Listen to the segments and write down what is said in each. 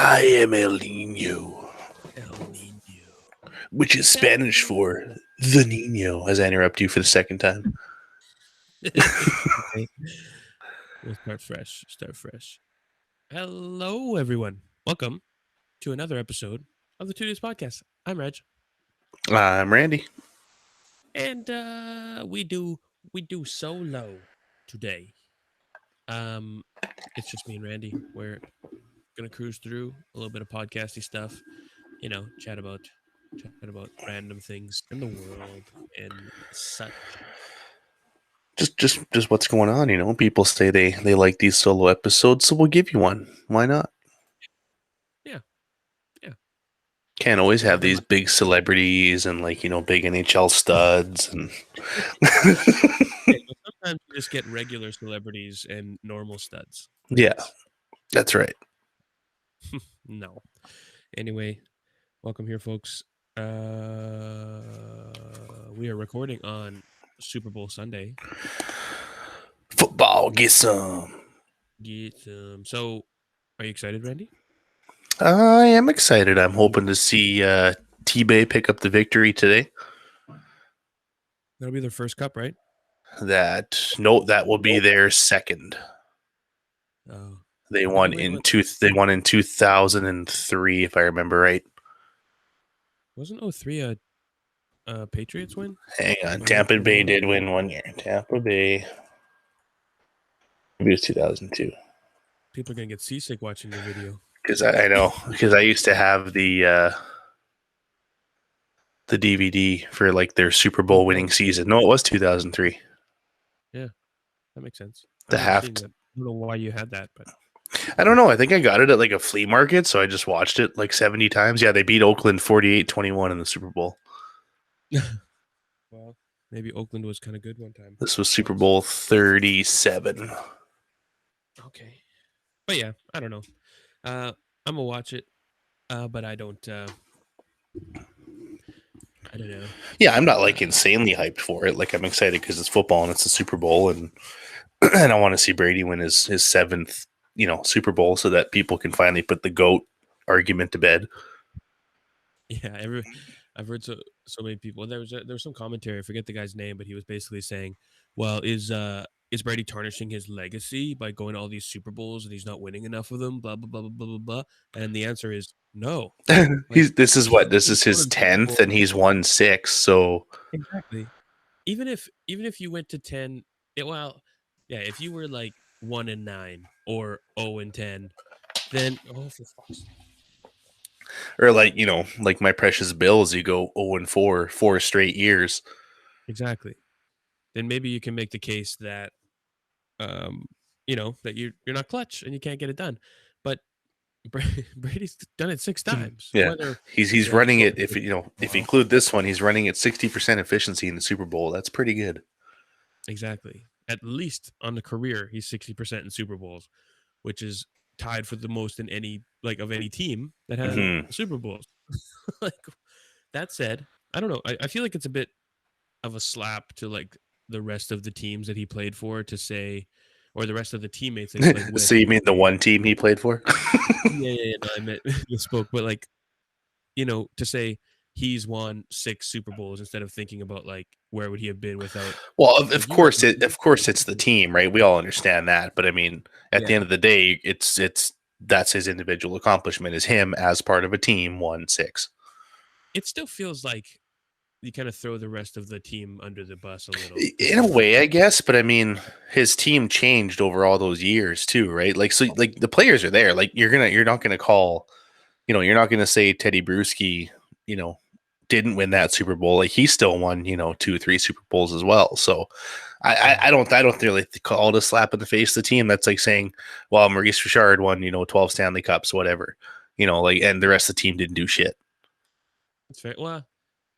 I am El Nino, El Nino. which is Spanish for the Nino, as I interrupt you for the second time. Okay. We'll start fresh. Start fresh. Hello, everyone. Welcome to another episode of the Two Days Podcast. I'm Reg, I'm Randy. and we do solo today. Um, it's just me and Randy. We're gonna cruise through a little bit of podcasty stuff. Chat about random things in the world and such. Just what's going on, People say they like these solo episodes, so we'll give you one. Why not? Yeah, yeah. Can't always have There these might- big celebrities and big NHL studs and Okay, so sometimes you just get regular celebrities and normal studs. yeah, that's right. No. Anyway, welcome here, folks. We are recording on Super Bowl Sunday. Football, get some. So, are you excited, Randy? I am excited. I'm hoping to see T-Bay pick up the victory today. That'll be their first cup, right? That will be their second. Oh, They won in 2003, if I remember right. wasn't 03 a Patriots win? Hang on, Tampa Bay did win 1 year. Tampa Bay. Maybe it was 2002. People are gonna get seasick watching your video. Because I know, because I used to have the DVD for like their Super Bowl winning season. No, it was 2003. Yeah, that makes sense. The half. I don't know why you had that, but I don't know. I think I got it at like a flea market, so I just watched it like 70 times. Yeah, they beat Oakland 48-21 in the Super Bowl. well, maybe Oakland was kind of good one time. This was Super Bowl 37. Okay, but yeah, I don't know. I'm gonna watch it, but I don't. I don't know. Yeah, I'm not like insanely hyped for it. Like I'm excited because it's football and it's the Super Bowl, and and I want to see Brady win his seventh, Super Bowl, so that people can finally put the GOAT argument to bed. Yeah, I've heard so many people. There was some commentary. I forget the guy's name, but he was basically saying, "Well, is Brady tarnishing his legacy by going to all these Super Bowls and he's not winning enough of them?" Blah blah blah blah blah blah blah. And the answer is no. This is his 10th, and he's won 6. So exactly. Even if you went to 10, if you were like 1-9 or 0-10, then for fuck's sake. Or like my precious Bills, you go 0-4, 4 straight years. Exactly. Then maybe you can make the case that, that you're not clutch and you can't get it done. But Brady's done it 6 times. Yeah, he's running it. If you include this one, he's running at 60% efficiency in the Super Bowl. That's pretty good. Exactly. At least on the career, he's 60% in Super Bowls, which is tied for the most in any team that has Super Bowls. Like that said, I don't know. I feel like it's a bit of a slap to like the rest of the teams that he played for to say, or the rest of the teammates that he played with. So you mean the one team he played for? Yeah. No, I meant misspoke, but like, to say he's won 6 Super Bowls instead of thinking about like where would he have been without. Well, of course it's the team, right? We all understand that, but I mean, at the end of the day, it's that's his individual accomplishment. Is him as part of a team won 6. It still feels like you kind of throw the rest of the team under the bus a little. In a way, I guess, but I mean, his team changed over all those years too, right? Like, so, like the players are there. Like, you're not gonna call, you're not gonna say Teddy Bruschi, didn't win that Super Bowl. Like, he still won, 2 or 3 Super Bowls as well. So, I don't really call it a slap in the face of the team. That's like saying, well, Maurice Richard won, 12 Stanley Cups, whatever, and the rest of the team didn't do shit. That's fair. Well,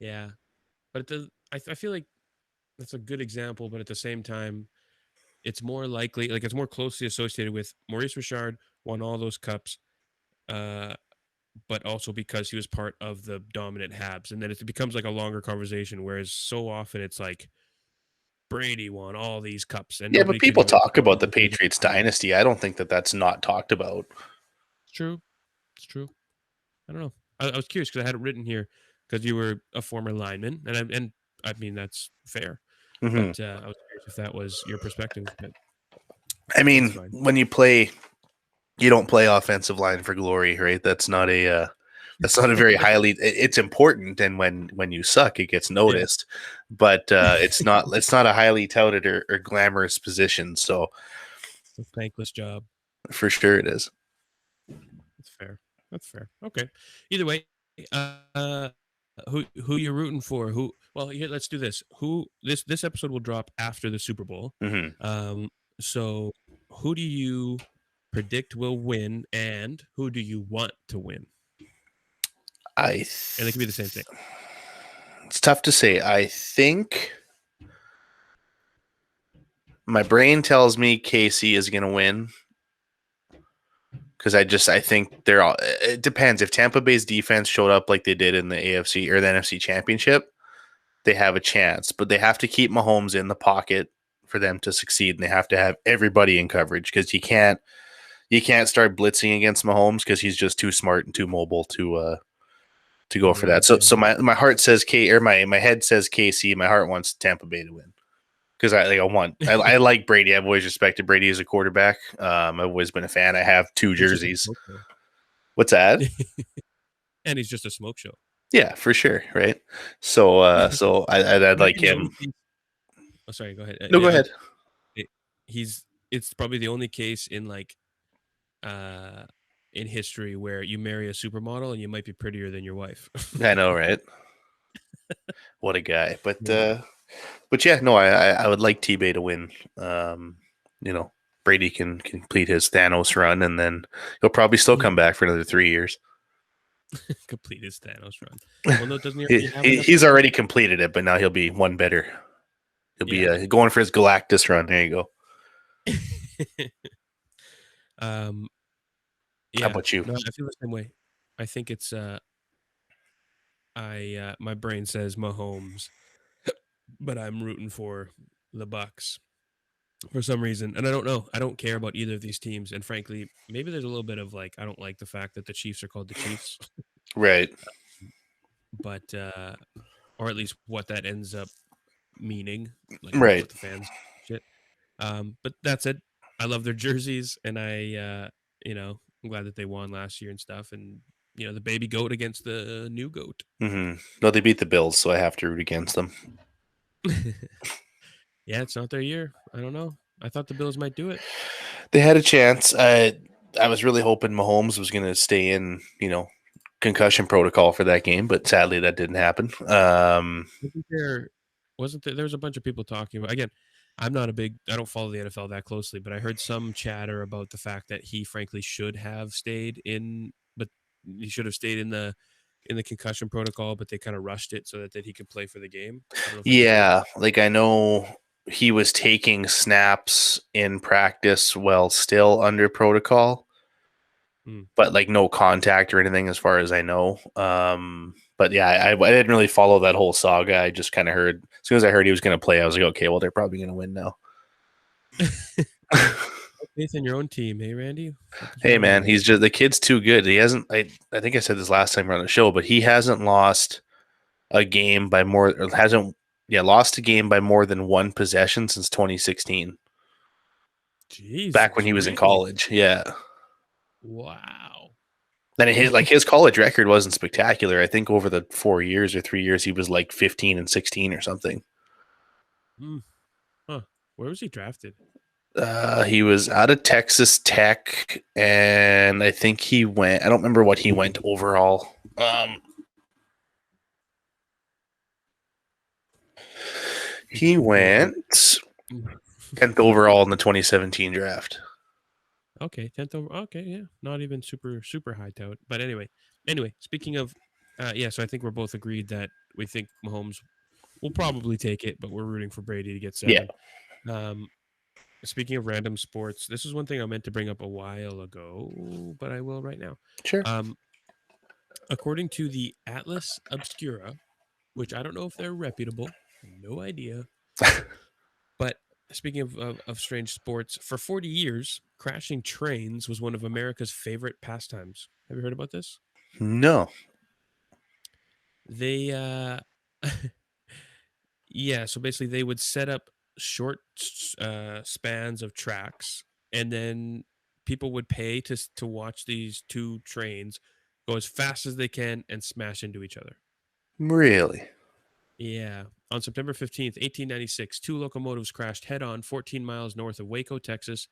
yeah. But I feel like that's a good example, but at the same time, it's more likely, like it's more closely associated with Maurice Richard won all those cups, but also because he was part of the dominant Habs, and then it becomes like a longer conversation. Whereas so often it's like Brady won all these cups, and but people talk about the Patriots dynasty. I don't think that that's not talked about. True. It's true. I don't know. I was curious because I had it written here because you were a former lineman, and I mean that's fair. Hmm. But I was curious if that was your perspective. But I that's mean, fine. when you play, you don't play offensive line for glory, right? That's not a very highly. It's important, and when you suck, it gets Yeah. noticed. But it's not a highly touted or glamorous position. So It's a thankless job. for sure, it is. That's fair. That's fair. Okay. Either way, who you're rooting for? Who? Well, here, let's do this. Who this episode will drop after the Super Bowl. Hmm. Um. So, who do you predict will win, and who do you want to win? I And it th- could be the same thing. it's tough to say. I think my brain tells me KC is going to win because I think they're all. It depends if Tampa Bay's defense showed up like they did in the AFC or the NFC Championship, they have a chance, but they have to keep Mahomes in the pocket for them to succeed, and they have to have everybody in coverage because you can't start blitzing against Mahomes because he's just too smart and too mobile to go for that. Right. So my heart says my head says KC. My heart wants Tampa Bay to win because I like Brady. I've always respected Brady as a quarterback. I've always been a fan. I have two He's just a jerseys. smoke show. What's that? And he's just a smoke show. Yeah, for sure. Right. So I'd Might like be the only him. case. Oh, sorry. Go ahead. No, go ahead. He's. It's probably the only case uh in history where you marry a supermodel and you might be prettier than your wife. I know, right? What a guy. But Yeah. but yeah, no, I would like T-Bay to win. You know, Brady can complete his Thanos run, and then he'll probably still come back for another 3 years. Complete his Thanos run. Well, no, doesn't he already have enough? He's already completed it, but now he'll be one better. He'll be Yeah. going for his Galactus run. There you go. um. How Yeah. about you? No, I feel the same way. I think it's my brain says Mahomes, but I'm rooting for the Bucks for some reason, and I don't know. I don't care about either of these teams, and frankly, maybe there's a little bit of I don't like the fact that the Chiefs are called the Chiefs, Right. but or at least what that ends up meaning, Right. with the fans shit. But that's it. I love their jerseys, and I'm glad that they won last year and stuff, and the baby goat against the new goat. Mm-hmm. No, they beat the Bills, so I have to root against them. Yeah, it's not their year. I don't know. I thought the Bills might do it. They had a chance. I was really hoping Mahomes was going to stay in, concussion protocol for that game, but sadly that didn't happen. Wasn't there? Wasn't there? There was a bunch of people talking about. Again, I don't follow the NFL that closely, but I heard some chatter about the fact that he, frankly, should have stayed in, but he should have stayed in the concussion protocol, but they kind of rushed it so that he could play for the game. I don't know if that's true. Yeah, like I know he was taking snaps in practice while still under protocol, Hmm. but like no contact or anything as far as I know. But yeah, I didn't really follow that whole saga. I just kind of heard as soon as I heard he was going to play, I was like, okay, well they're probably going to win now. Faith in your own team, hey Randy. What is Hey wrong with man, you? the kid's too good. He hasn't. I think I said this last time we are on the show, but he hasn't lost a game by more or hasn't lost a game by more than one possession since 2016. Back when Jesus, he was in really? college. Yeah. Wow. Then his college record wasn't spectacular. I think over the 4 years or 3 years he was like 15-16 or something. Hmm. Huh. Where was he drafted? He was out of Texas Tech, and I think he went. I don't remember what he went overall. He went 10th overall in the 2017 draft. Okay, 10th over. Okay, yeah, not even super high tout. But anyway, speaking of, yeah, so I think we're both agreed that we think Mahomes will probably take it, but we're rooting for Brady to get Yeah. 7. Um, speaking of random sports, this is one thing I meant to bring up a while ago, but I will right now. Sure. According to the Atlas Obscura, which I don't know if they're reputable, no idea. But speaking of strange sports, for 40 years, crashing trains was one of America's favorite pastimes. Have you heard about this? No. They yeah, so basically they would set up short spans of tracks, and then people would pay to watch these two trains go as fast as they can and smash into each other. Really? Yeah. On September 15th, 1896, two locomotives crashed head on 14 miles north of Waco, Texas,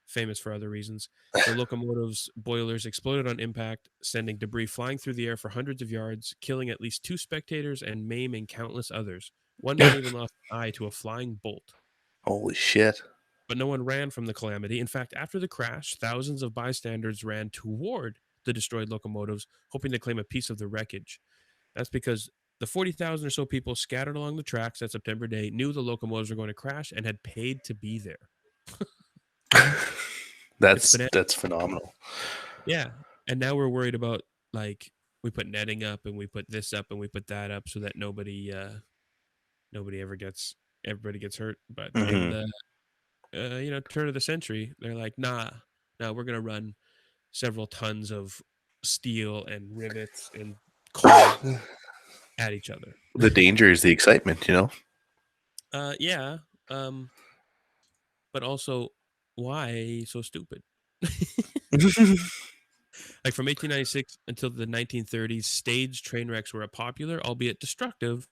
famous for other reasons. The locomotive's boilers exploded on impact, sending debris flying through the air for hundreds of yards, killing at least two spectators and maiming countless others. One man even lost an eye to a flying bolt. Holy shit. But no one ran from the calamity. In fact, after the crash, thousands of bystanders ran toward the destroyed locomotives, hoping to claim a piece of the wreckage. That's because the 40,000 or so people scattered along the tracks that September day knew the locomotives were going to crash and had paid to be there. It's bananas. That's phenomenal. Yeah. And now we're worried about, like, we put netting up and we put this up and we put that up so that nobody everybody gets hurt. But in Mhm. the turn of the century, they're like, nah, we're gonna run several tons of steel and rivets and coal at each other. The danger is the excitement, you know? Yeah. Um, but also, why so stupid? Like from 1896 until the 1930s, stage train wrecks were a popular, albeit destructive,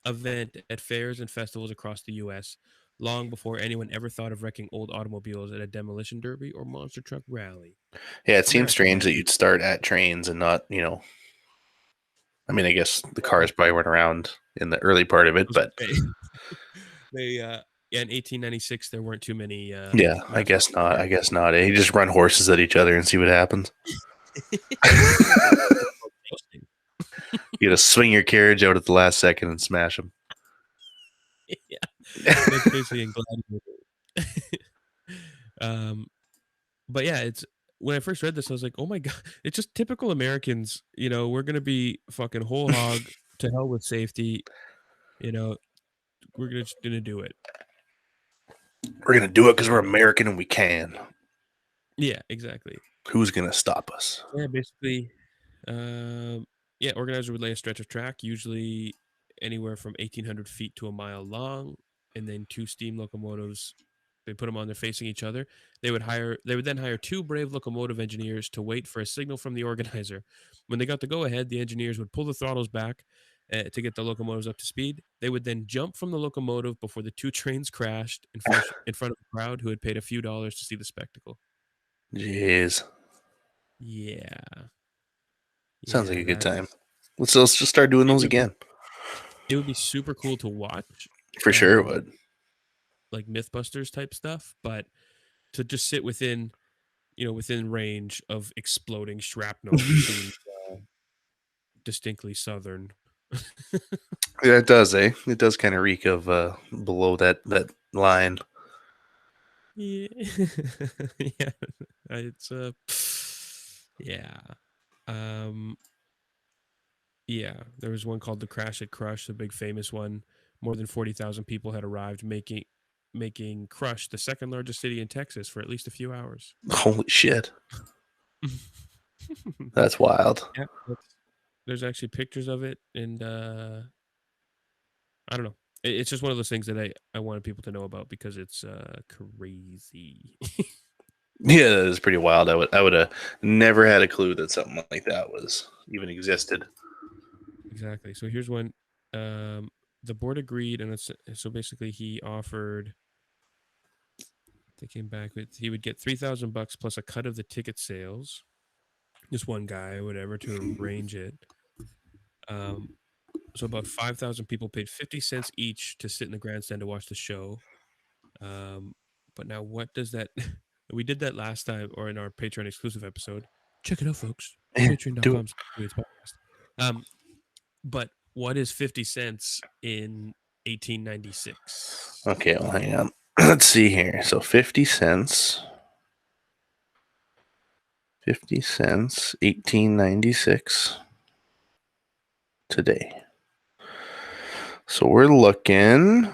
event at fairs and festivals across the U.S. long before anyone ever thought of wrecking old automobiles at a demolition derby or monster truck rally. Yeah, it seems America, strange man. that you'd start at trains and not, I mean, I guess the cars probably weren't around in the early part of I it, was but gonna say, yeah, in 1896 there weren't too many yeah, I mass guess not. I cars. guess not. You just run horses at each other and see what happens. It's called jousting. You gotta swing your carriage out at the last second and smash them. Yeah, that's basically in Gladiator. um, but yeah, it's when I first read this, I was like, oh my god, it's just typical Americans. We're gonna be fucking whole hog to hell with safety. You know, we're just gonna do it. We're gonna do it because we're Um, American and we can. yeah, exactly. Who's gonna stop us? Yeah, basically, um, yeah, organizer would lay a stretch of track, usually anywhere from 1,800 feet to a mile long, and then two steam locomotives. They put them on there facing each other. They would then hire two brave locomotive engineers to wait for a signal from the organizer. When they got the go ahead, the engineers would pull the throttles back to get the locomotives up to speed. They would then jump from the locomotive before the two trains crashed in front of the crowd who had paid a few dollars to see the spectacle. Jeez, Yeah, sounds like yeah, a good that time. Let's just start doing it those would be again. it would be super cool to watch, For sure, it would. like Mythbusters type stuff, but to just sit within range of exploding shrapnel seems distinctly southern. Yeah, it does, eh? It does kind of reek of below that line. Yeah, yeah, it's yeah, um, yeah. There was one called the Crash at Crush, the big famous one. More than 40,000 people had arrived, making Crush the second largest city in Texas for at least a few hours. Holy shit, that's wild. Yeah, there's actually pictures of it, and I don't know. It's just one of those things that I wanted people to know about because it's crazy. Yeah, that is pretty wild. I would have never had a clue that something like that was even existed. Exactly. So here's one. Um, the board agreed, and so basically he offered. They came back with he would get $3,000 plus a cut of the ticket sales. Just one guy or whatever to arrange it. Um, so about 5,000 people paid 50 cents each to sit in the grandstand to watch the show. Um, but now what does that we did that last time or in our Patreon exclusive episode. Check it out, folks. Yeah, do it. Patreon.com podcast. But what is 50 cents in 1896? Okay, well, hang on. Let's see here. So 50 cents. 50 cents, 1896 today. So we're looking.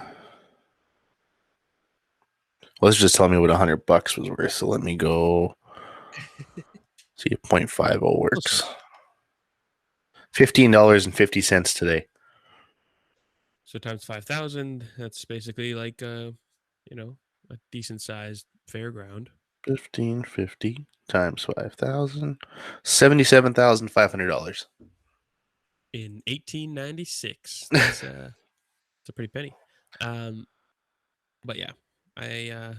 Let's just tell me what $100 was worth. So let me go See if 0.50 Close works. enough. $15.50 today. So times 5,000, that's basically like a decent sized fairground. 1550 times 5,000. $77,500. In 1896. That's it's a pretty penny. But yeah, I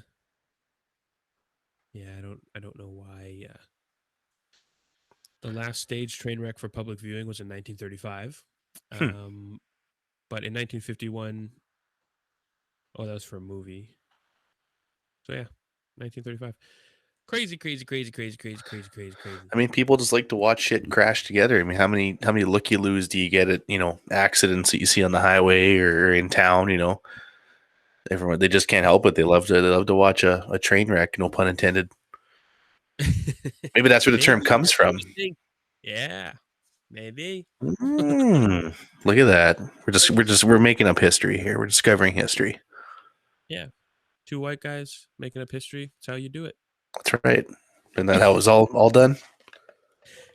I don't know why the last stage train wreck for public viewing was in 1935. But in 1951, oh, that was for a movie. So yeah, 1935. Crazy, crazy, crazy, crazy, crazy, crazy, crazy, crazy. I mean, people just like to watch shit crash together. I mean, how many looky-loos do you get at, accidents that you see on the highway or in town, Everyone, they just can't help it. They love to watch a train wreck, no pun intended. Maybe that's where the term Maybe comes that's what from. you think. Yeah, maybe. Look at that. We're making up history here. We're discovering history. Yeah, two white guys making up history. That's how you do it. That's right. Isn't that how it was all done?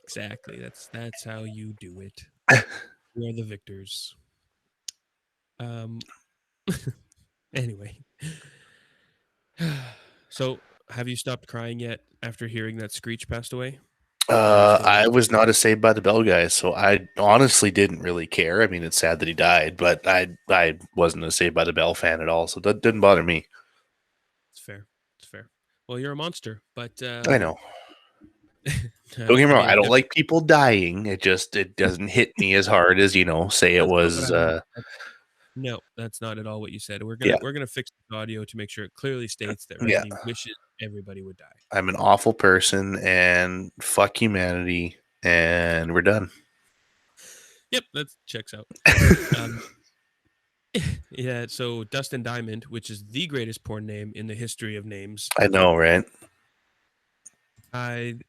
Exactly. That's how you do it. We are the victors. Um. Anyway, so have you stopped crying yet after hearing that Screech passed away? Or are you still? I was not a Saved by the Bell guy, so I honestly didn't really care. I mean, it's sad that he died, but I wasn't a Saved by the Bell fan at all, so that didn't bother me. It's fair. It's fair. Well, you're a monster, but I know. Don't get me I wrong. mean, I don't like people dying. It doesn't hit me as hard as say it that's not what was. I meant. No, that's not at all what you said. We're gonna Yeah, we're gonna fix the audio to make sure it clearly states that yeah. Randy wishes everybody would die. I'm an awful person, and fuck humanity, and we're done. Yep, that checks out. Um, yeah. So Dustin Diamond, which is the greatest porn name in the history of names, I know, right? died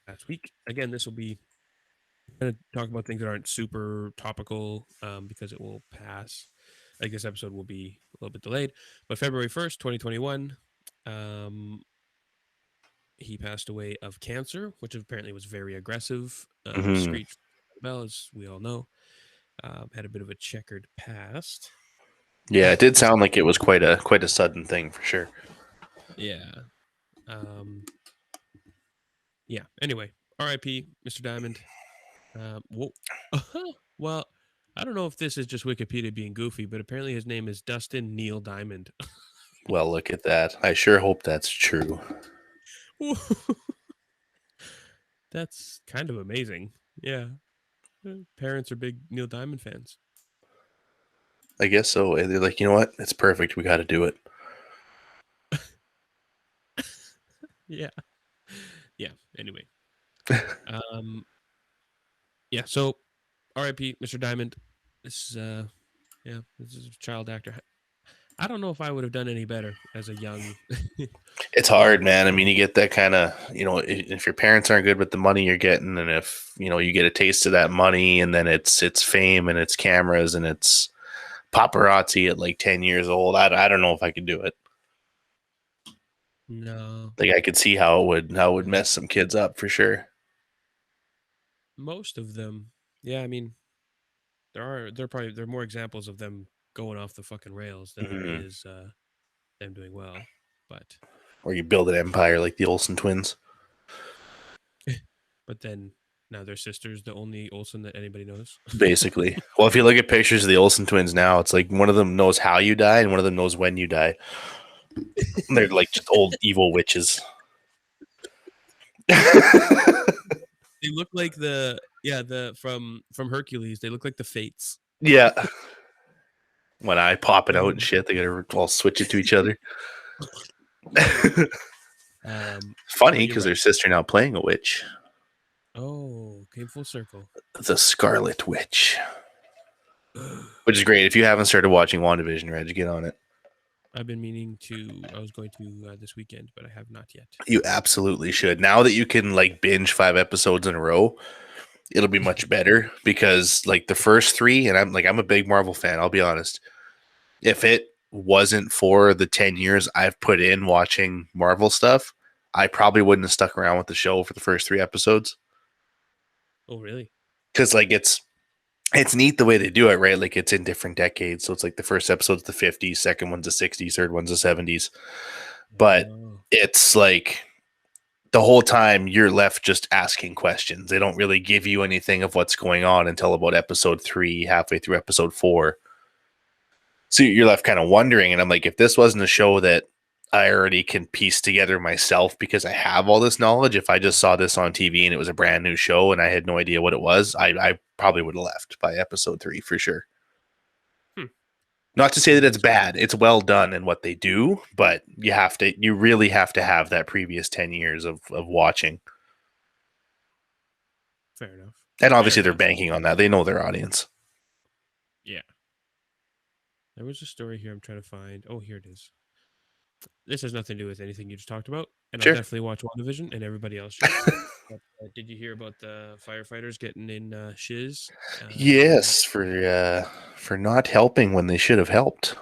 last week. Again, this will be going to talk about things that aren't super topical because it will pass. I guess episode will be a little bit delayed, but February 1st, 2021, he passed away of cancer, which apparently was very aggressive. Hmm. Screech Bell, as we all know, had a bit of a checkered past. Yeah, it did He's sound like it was quite a sudden thing for sure. yeah, um, yeah. Anyway, R.I.P. Mr. Diamond. Whoa. Well, I don't know if this is just Wikipedia being goofy, but apparently his name is Dustin Neil Diamond. Well, look at that. I sure hope that's true. That's kind of amazing. Yeah. Parents are big Neil Diamond fans. I guess so. They're like, you know what? It's perfect. We got to do it. Yeah. Yeah. Anyway. Um yeah, so R.I.P. Mr. Diamond. This is this is a child actor. I don't know if I would have done any better as a young It's hard, man. I mean, you get that kind of, if your parents aren't good with the money you're getting, and if you get a taste of that money, and then it's fame and it's cameras and it's paparazzi at like 10 years old. I don't know if I could do it. No. Like I could see how it would mess some kids up for sure. Most of them. Yeah, I mean, there are more examples of them going off the fucking rails than there Hmm. is them doing well. But Or you build an empire like the Olsen twins. then now their sister's the only Olsen that anybody knows. Basically. Well, if you look at pictures of the Olsen twins now, it's like one of them knows how you die and one of them knows when you die. They're like just old evil witches. They look like the from Hercules. They look like the Fates. Yeah. One eye popping out and Um, shit. They gotta all switch it to each other. but Funny you're because right. their sister now playing a witch. Oh, came full circle. The Scarlet Witch. Which is great. If you haven't started watching WandaVision, Reg, get on it. I've been meaning to. I was going to this weekend, but I have not yet. You absolutely should. Now that you can like binge 5 episodes in a row, it'll be much better because like the first three, and I'm a big Marvel fan, I'll be honest. If it wasn't for the 10 years I've put in watching Marvel stuff, I probably wouldn't have stuck around with the show for the first 3 episodes. Oh, really? Because like it's neat the way they do it, right? Like it's in different decades. So it's like the first episode's the 50s, second one's the 60s, third one's the 70s. But Oh, it's like the whole time you're left just asking questions. They don't really give you anything of what's going on until about episode 3, halfway through episode 4. So you're left kind of wondering. And I'm like, if this wasn't a show that I already can piece together myself because I have all this knowledge, if I just saw this on TV and it was a brand new show and I had no idea what it was, I probably would have left by episode 3 for sure. hmm. Not to say Yeah, that it's that's bad. It's well done in what they do, but you really have to have that previous 10 years of watching. fair enough. And Fair obviously they're enough. banking on that. They know their audience. Yeah. There was a story here I'm trying to find. Oh, here it is. This has nothing to do with anything you just talked about, and I'll Sure. definitely watch WandaVision, and everybody else should. But, did you hear about the firefighters getting in shiz? Yes, for not helping when they should have helped.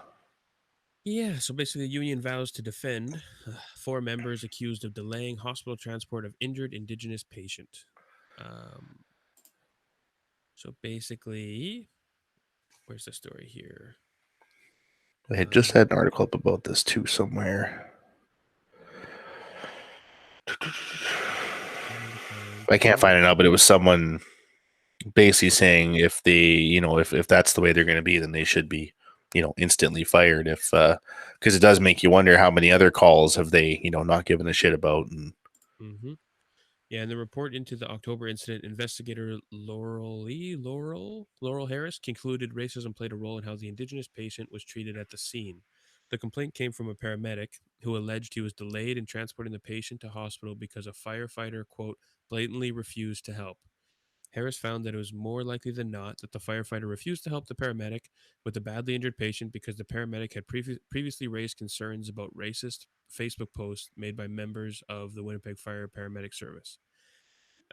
Yeah, so basically, the union vows to defend 4 members accused of delaying hospital transport of injured Indigenous patient. Um, so basically, where's the story here? I had just had an article up about this too somewhere. I can't find it now, but it was someone basically saying if they, if that's the way they're going to be, then they should be, instantly fired. If because it does make you wonder how many other calls have they, not given a shit about. And Mm-hmm. Yeah, in the report into the October incident, investigator Laurel Harris concluded racism played a role in how the Indigenous patient was treated at the scene. The complaint came from a paramedic who alleged he was delayed in transporting the patient to hospital because a firefighter, quote, blatantly refused to help. Harris found that it was more likely than not that the firefighter refused to help the paramedic with the badly injured patient because the paramedic had previously raised concerns about racist Facebook posts made by members of the Winnipeg Fire Paramedic Service.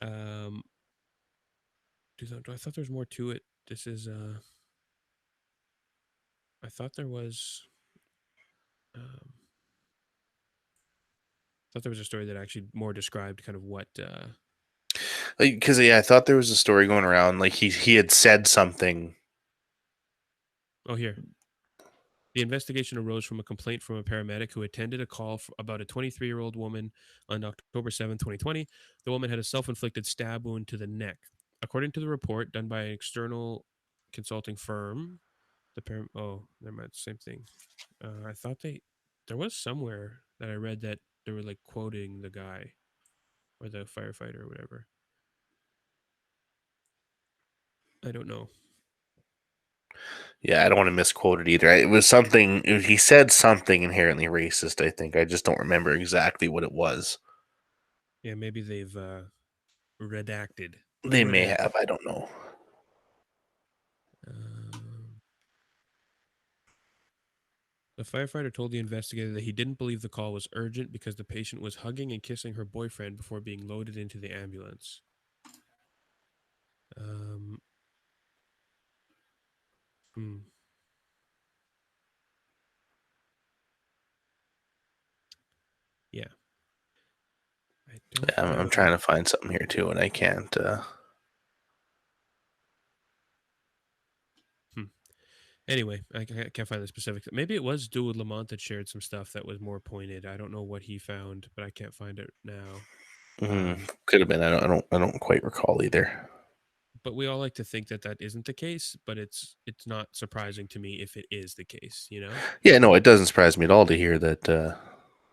Um, I thought there was more to it. This is, I thought there was, um, I thought there was a story that actually more described kind of what, because I thought there was a story going around like he had said something. oh, here. The investigation arose from a complaint from a paramedic who attended a call about a 23-year-old woman on October 7, 2020. The woman had a self inflicted stab wound to the neck. According to the report done by an external consulting firm, oh, never mind, same thing. I thought there was somewhere that I read that they were like quoting the guy or the firefighter or whatever. I don't know. Yeah, I don't want to misquote it either. It was something he said something inherently racist. I think I just don't remember exactly what it was. Yeah, maybe they've redacted. They may Redacted. have. I don't know. Um, The firefighter told the investigator that he didn't believe the call was urgent because the patient was hugging and kissing her boyfriend before being loaded into the ambulance. Um, hmm. Yeah, I don't Yeah, I'm know. trying to find something here too, and I can't. Hmm. Anyway, I can't find the specifics. Maybe it was Dude Lamont that shared some stuff that was more pointed. I don't know what he found, but I can't find it now. Could have been. I don't quite recall either. But we all like to think that that isn't the case, but it's not surprising to me if it is the case, you know? Yeah, no, it doesn't surprise me at all to hear that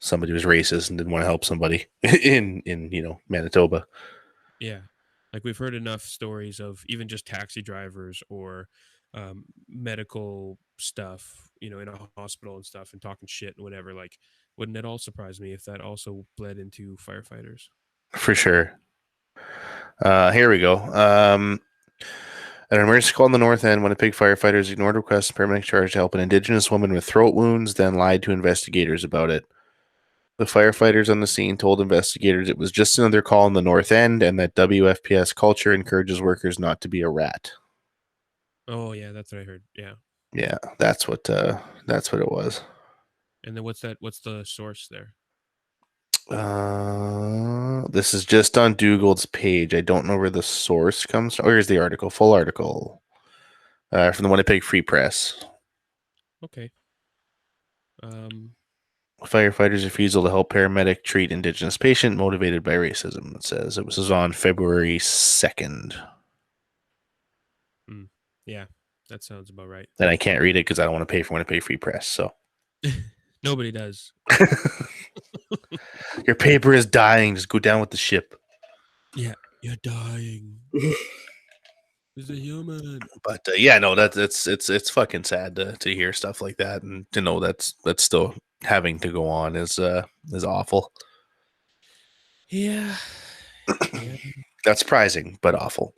somebody was racist and didn't want to help somebody in Manitoba. Yeah. Like we've heard enough stories of even just taxi drivers or medical stuff, in a hospital and stuff and talking shit and whatever. Like, wouldn't it all surprise me if that also bled into firefighters? For sure. Here we go. An emergency call in the North End. Winnipeg firefighters ignored requests from paramedics charged to help an Indigenous woman with throat wounds, then lied to investigators about it. The firefighters on the scene told investigators it was just another call in the North End and that WFPS culture encourages workers not to be a rat. Oh yeah, that's what I heard. Yeah. Yeah, that's what it was. And then what's that? What's the source there? This is just on Dougal's page. I don't know where the source comes from. Where's the article? Full article. From the Winnipeg Free Press. Okay. Firefighters' refusal to help paramedic treat Indigenous patient motivated by racism. It says it was on February 2nd. Yeah, that sounds about right. And I can't read it because I don't want to pay for Winnipeg Free Press. So Nobody does. your paper is dying. Just go down with the ship. Yeah, you're dying. He's a human. But yeah, no, it's fucking sad to hear stuff like that, and to know that's still having to go on is awful. Yeah. Yeah. That's surprising, but awful.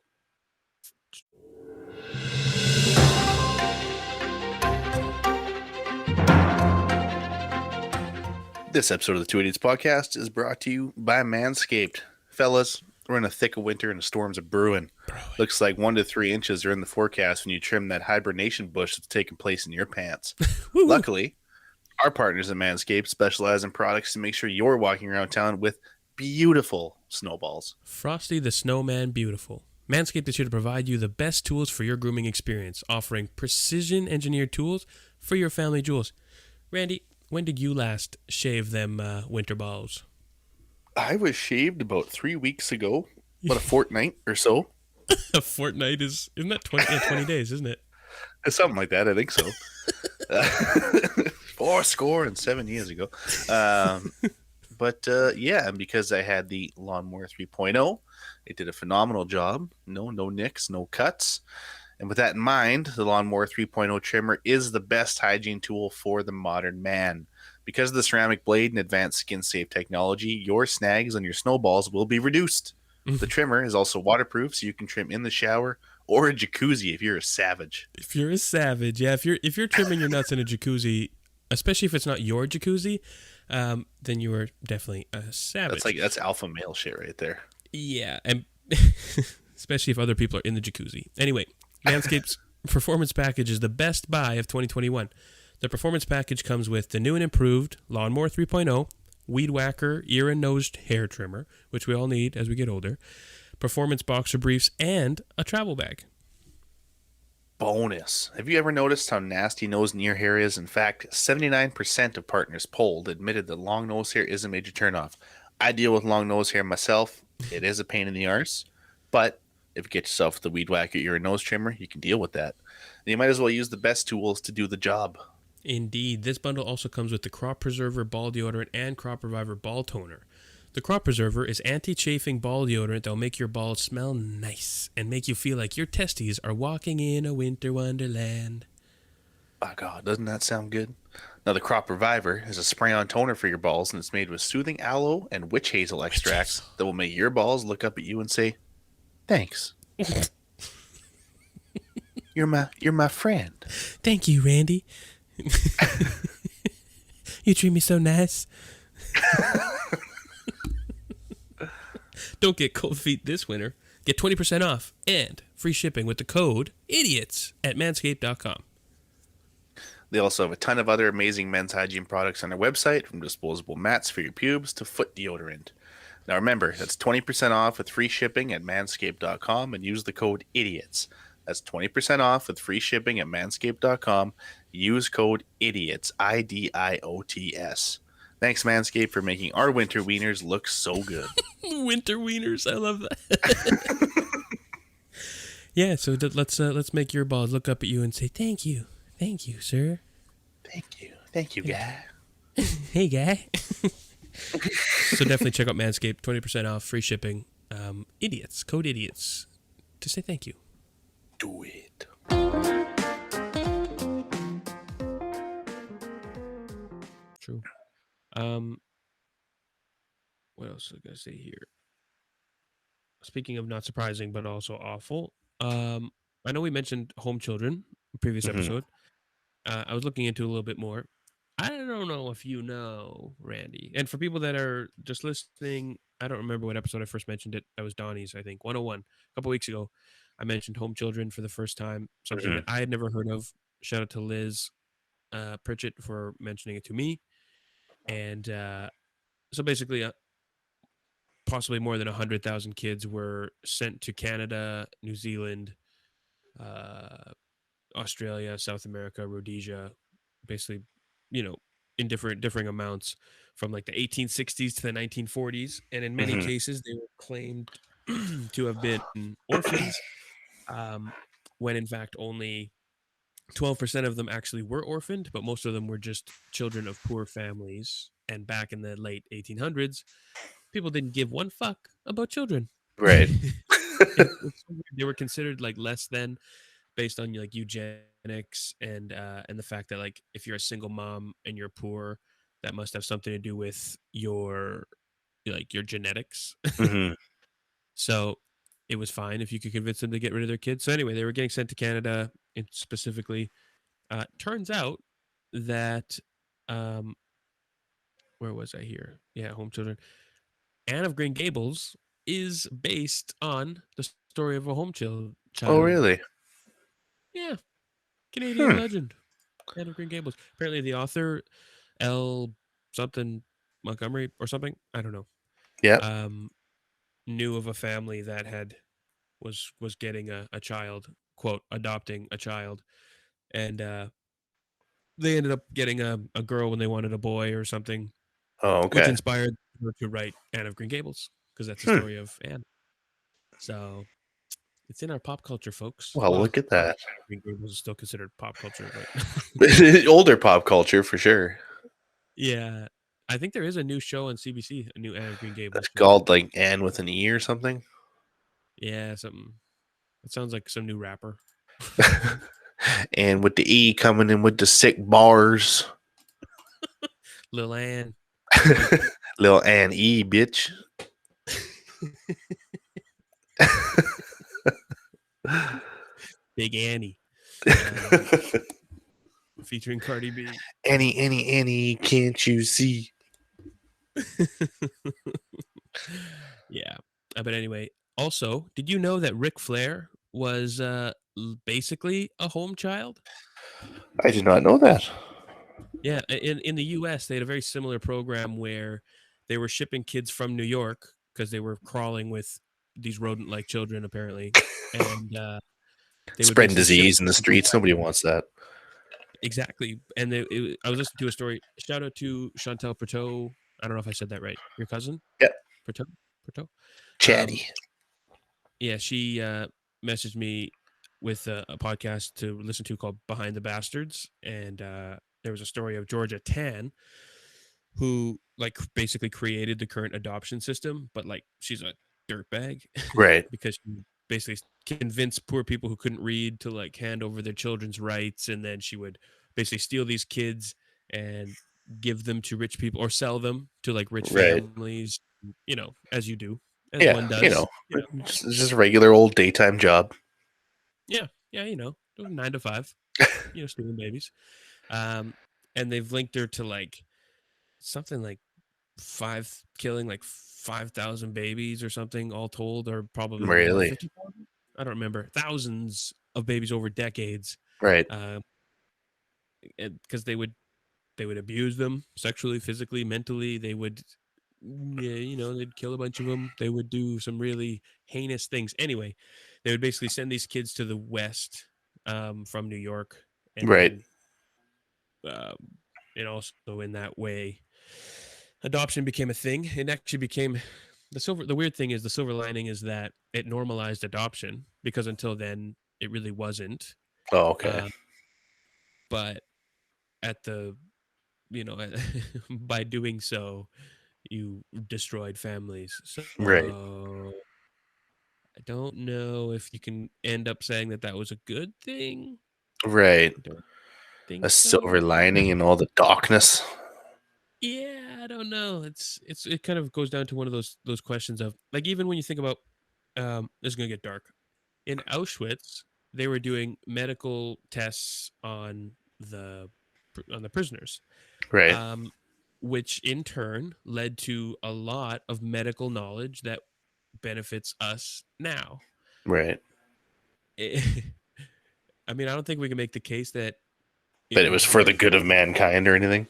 This episode of the Two Idiots Podcast is brought to you by Manscaped. Fellas, we're in a thick of winter and the storms are brewing. Looks like 1 to 3 inches are in the forecast when you trim that hibernation bush that's taking place in your pants. Luckily, our partners at Manscaped specialize in products to make sure you're walking around town with beautiful snowballs. Frosty the Snowman Beautiful. Manscaped is here to provide you the best tools for your grooming experience, offering precision-engineered tools for your family jewels. Randy, when did you last shave them winter balls? I was shaved about 3 weeks ago, about a fortnight or so. A fortnight isn't that 20 days, isn't it? Something like that, I think so. 4 years ago. But yeah, because I had the Lawnmower 3.0, it did a phenomenal job. No nicks, no cuts. And with that in mind, the Lawnmower 3.0 trimmer is the best hygiene tool for the modern man. Because of the ceramic blade and advanced skin-safe technology, your snags on your snowballs will be reduced. The trimmer is also waterproof, so you can trim in the shower or a jacuzzi if you're a savage. If you're a savage, yeah. If you're trimming your nuts in a jacuzzi, especially if it's not your jacuzzi, then you are definitely a savage. That's alpha male shit right there. Yeah, and especially if other people are in the jacuzzi. Anyway, Manscaped's Performance Package is the best buy of 2021. The Performance Package comes with the new and improved Lawnmower 3.0, Weed Whacker ear and nose hair trimmer, which we all need as we get older, Performance Boxer Briefs, and a travel bag. Bonus. Have you ever noticed how nasty nose and ear hair is? In fact, 79% of partners polled admitted that long nose hair is a major turnoff. I deal with long nose hair myself. It is a pain in the arse, but if you get yourself the Weed Whacker ear and nose trimmer, you can deal with that. And you might as well use the best tools to do the job. Indeed. This bundle also comes with the Crop Preserver Ball Deodorant and Crop Reviver Ball Toner. The Crop Preserver is anti-chafing ball deodorant that will make your balls smell nice and make you feel like your testes are walking in a winter wonderland. Oh, God, doesn't that sound good? Now, the Crop Reviver is a spray-on toner for your balls, and it's made with soothing aloe and witch hazel extracts that will make your balls look up at you and say, thanks. You're my friend. Thank you, Randy. You treat me so nice. Don't get cold feet this winter. Get 20% off and free shipping with the code IDIOTS at manscaped.com. They also have a ton of other amazing men's hygiene products on their website, from disposable mats for your pubes to foot deodorant. Now remember, that's 20% off with free shipping at manscaped.com and use the code IDIOTS. That's 20% off with free shipping at manscaped.com. Use code IDIOTS, IDIOTS. Thanks, Manscaped, for making our winter wieners look so good. Winter wieners, I love that. Yeah, so let's make your balls look up at you and say thank you, sir. Thank you, guy. Hey, guy. So definitely check out Manscaped, 20% off, free shipping. Idiots, code IDIOTS, to say thank you. Do it. True. What else was I gonna say here? Speaking of not surprising but also awful, I know we mentioned home children in previous episode. I was looking into a little bit more. I don't know if you know, Randy. And for people that are just listening, I don't remember what episode I first mentioned it. That was Donnie's, I think, 101. A couple weeks ago, I mentioned home children for the first time, something that I had never heard of. Shout out to Liz Pritchett for mentioning it to me. And so basically, possibly more than 100,000 kids were sent to Canada, New Zealand, uh, Australia, South America, Rhodesia, basically, you know, in differing amounts from like the 1860s to the 1940s, and in many Hmm. cases they were claimed to have been orphans, um, when in fact only 12% of them actually were orphaned, but most of them were just children of poor families. And back in the late 1800s, people didn't give one fuck about children. Right. It's so weird. They were considered like less than, based on like eugenics and the fact that like if you're a single mom and you're poor, that must have something to do with your like your genetics. Hmm. So it was fine if you could convince them to get rid of their kids. So anyway, they were getting sent to Canada, and specifically, turns out that um, where was I here? Yeah, Home Children. Anne of Green Gables is based on the story of a Oh, child. really? Yeah, Canadian Hmm. legend. Anne of Green Gables. Apparently, the author L something Montgomery or something, I don't know, Yep. um, knew of a family that was getting a child, quote, adopting a child, and they ended up getting a girl when they wanted a boy or something, Oh, which okay. inspired her to write Anne of Green Gables, because that's the Hmm. story of Anne. So it's in our pop culture, folks. Well, Well, look at I don't know that. if Anne of Green Gables is still considered pop culture, but Older pop culture for sure. yeah, I think there is a new show on CBC, a new Anne of Green It's Gables show. called like Anne with an E or something. Yeah, something. It sounds like some new rapper. And with the E coming in with the sick bars. Lil Anne, boy. Little Anne E, bitch. Big Annie, featuring Cardi B. Annie, can't you see? Yeah. But anyway, also, did you know that Ric Flair was basically a home child? I did not know that. Yeah, in the US, they had a very similar program where they were shipping kids from New York because they were crawling with these rodent-like children apparently, and they would Spreading basically ship disease in the them to the streets. West. Nobody wants that. Exactly. And I was listening to a story. Shout out to Chantel Pertot. I don't know if I said that right. Your cousin? Yeah. Pertot? Pertot? Um, Chatty. yeah, she messaged me with a podcast to listen to called Behind the Bastards. And there was a story of Georgia Tan, who like basically created the current adoption system, but like she's a dirtbag Right. because she basically convinced poor people who couldn't read to like hand over their children's rights, and then she would basically steal these kids and give them to rich people or sell them to like rich Right. families, as you do, as Yeah. one does. It's just a regular old daytime job. Yeah, yeah, doing 9 to 5, stealing babies. Um, and they've linked her to like something like killing like 5,000 babies or something, all told, or probably more. Really? 50,000? I don't remember. Thousands of babies over decades, Right. because they would abuse them sexually, physically, mentally. They would, yeah, they'd kill a bunch of them. They would do some really heinous things. Anyway, they would basically send these kids to the West, from New York, and Right. then, um, and also in that way, adoption became a thing. It actually became the weird thing is the silver lining is that it normalized adoption, because until then it really wasn't. Oh, okay. Uh, but at the by doing so, you destroyed families. So Right. I don't know if you can end up saying that that was a good thing. Right. I don't A think silver so. lining in all the darkness. Yeah, I don't know. It kind of goes down to one of those questions of like, even when you think about, this is gonna get dark. In Auschwitz, they were doing medical tests on the prisoners, Right. um, which in turn led to a lot of medical knowledge that benefits us now. Right. I mean, I don't think we can make the case that it But it was was for the worth good it, of mankind or anything.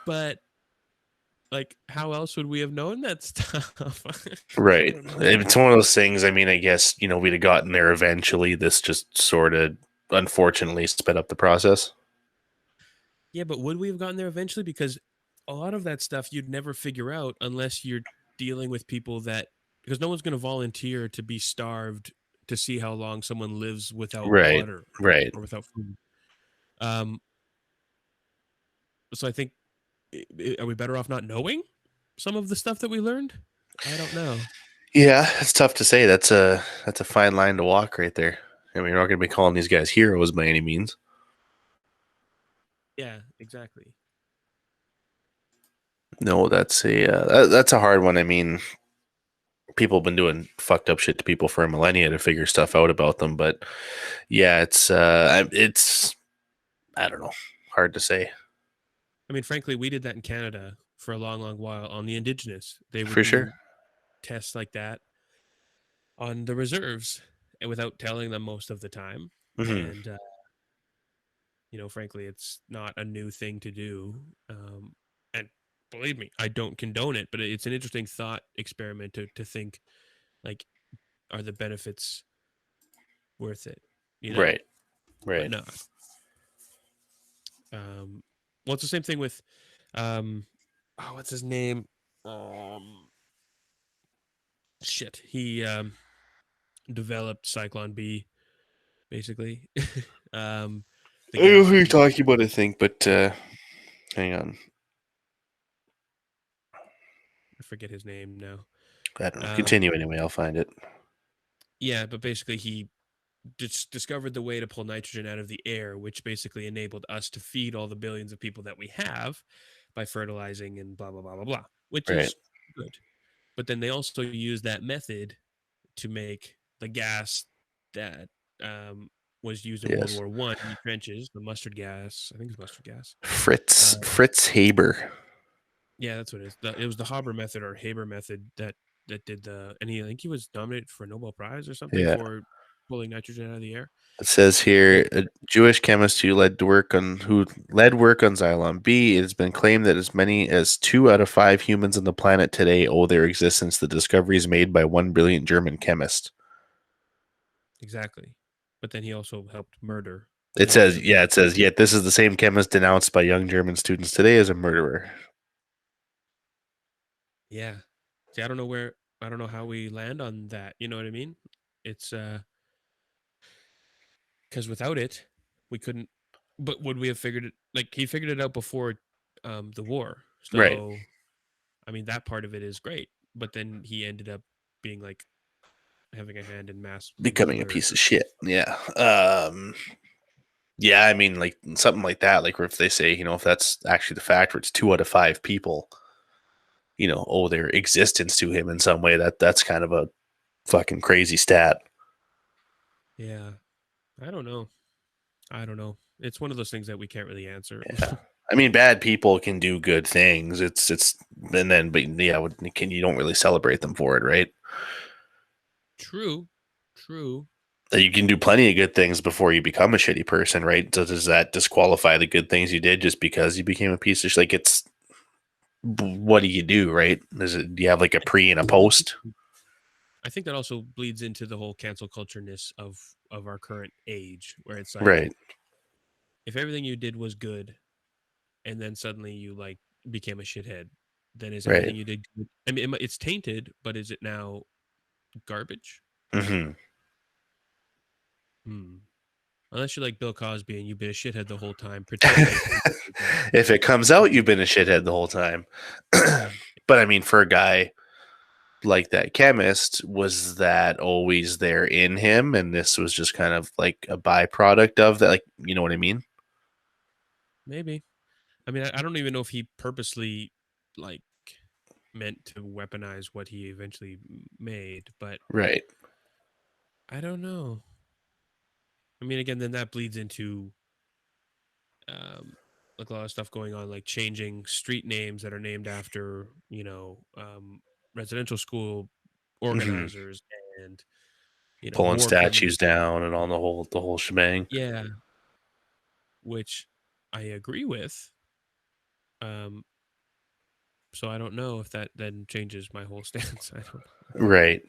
but Like, how else would we have known that stuff? I Right. don't know. It's one of those things. I mean, I guess, we'd have gotten there eventually. This just sort of unfortunately sped up the process. Yeah, but would we have gotten there eventually? Because a lot of that stuff you'd never figure out unless you're dealing with people that, because no one's going to volunteer to be starved to see how long someone lives without Right. water Right. or without food. Um, so I think, are we better off not knowing some of the stuff that we learned? I don't know. Yeah, it's tough to say. That's a fine line to walk right there. I mean, you're not going to be calling these guys heroes by any means. Yeah, exactly. No, that's a hard one. I mean, people have been doing fucked up shit to people for a millennia to figure stuff out about them, but yeah, it's I don't know, hard to say I mean, frankly, we did that in Canada for a long, long while on the Indigenous. They would for sure. do tests like that on the reserves and without telling them most of the time. Hmm. And, frankly, it's not a new thing to do. And believe me, I don't condone it, but it's an interesting thought experiment to think, like, are the benefits worth it? Right. But Right. not. Well, it's the same thing with, um, what's his name? Um, Shit. He developed Cyclone B, basically. um, the I know gas who that you're people. talking about, I think, but hang on. I forget his name now. I don't know. Um, Continue anyway. I'll find it. yeah, but basically he discovered the way to pull nitrogen out of the air, which basically enabled us to feed all the billions of people that we have by fertilizing and blah blah blah blah blah, which Right. is good. But then they also use that method to make the gas that was used in World Yes. War One in the trenches, the mustard gas. I think it's mustard gas. Fritz Uh, Fritz Haber. yeah, that's what it is. It was the Haber method or Haber method that did and I think he was nominated for a Nobel Prize or something Yeah. for pulling nitrogen out of the air. It says And here a Jewish chemist who led work on Xylon B. It has been claimed that as many as 2 out of 5 humans on the planet today owe their existence to discoveries made by one brilliant German chemist. exactly. But then he also helped murder It millions says, of yeah, people. it says, yet this is the same chemist denounced by young German students today as a murderer. Yeah. See, I don't know how we land on that. You know what I mean? It's because without it, we couldn't. But would we have figured it? Like he figured it out before the war. Right. So I mean, that part of it is great. But then he ended up being like having a hand in mass Becoming a piece murder. of shit. Yeah. Yeah, I mean, like something like that. Like, if they say, if that's actually the fact, where it's 2 out of 5 people, owe their existence to him in some way, that's kind of a fucking crazy stat. Yeah. I don't know. I don't know. It's one of those things that we can't really answer. Yeah. I mean, bad people can do good things. And then, but yeah, you don't really celebrate them for it, right? True. True. You can do plenty of good things before you become a shitty person, right? So does that disqualify the good things you did just because you became a piece of shit? Like, what do you do, right? Do you have like a pre and a post? I think that also bleeds into the whole cancel culture-ness of our current age, where it's like Right, if everything you did was good, and then suddenly you like became a shithead, then is right. everything you did good? I mean, it's tainted, but is it now garbage? Hmm. Hmm. Unless you're like Bill Cosby and you've been a shithead the whole time, pretending that you were good. If it comes out, you've been a shithead the whole time. Yeah, But I mean, for a guy like that chemist, was that always there in him? And this was just kind of like a byproduct of that. Like, you know what I mean? maybe. I mean, I don't even know if he purposely like meant to weaponize what he eventually made, but Right. I don't know. I mean, again, then that bleeds into like a lot of stuff going on, like changing street names that are named after residential school Hmm. organizers and Pulling war criminals. statues down and on the whole shebang. Yeah, which I agree with. Um, so I don't know if that then changes my whole stance. I don't Right.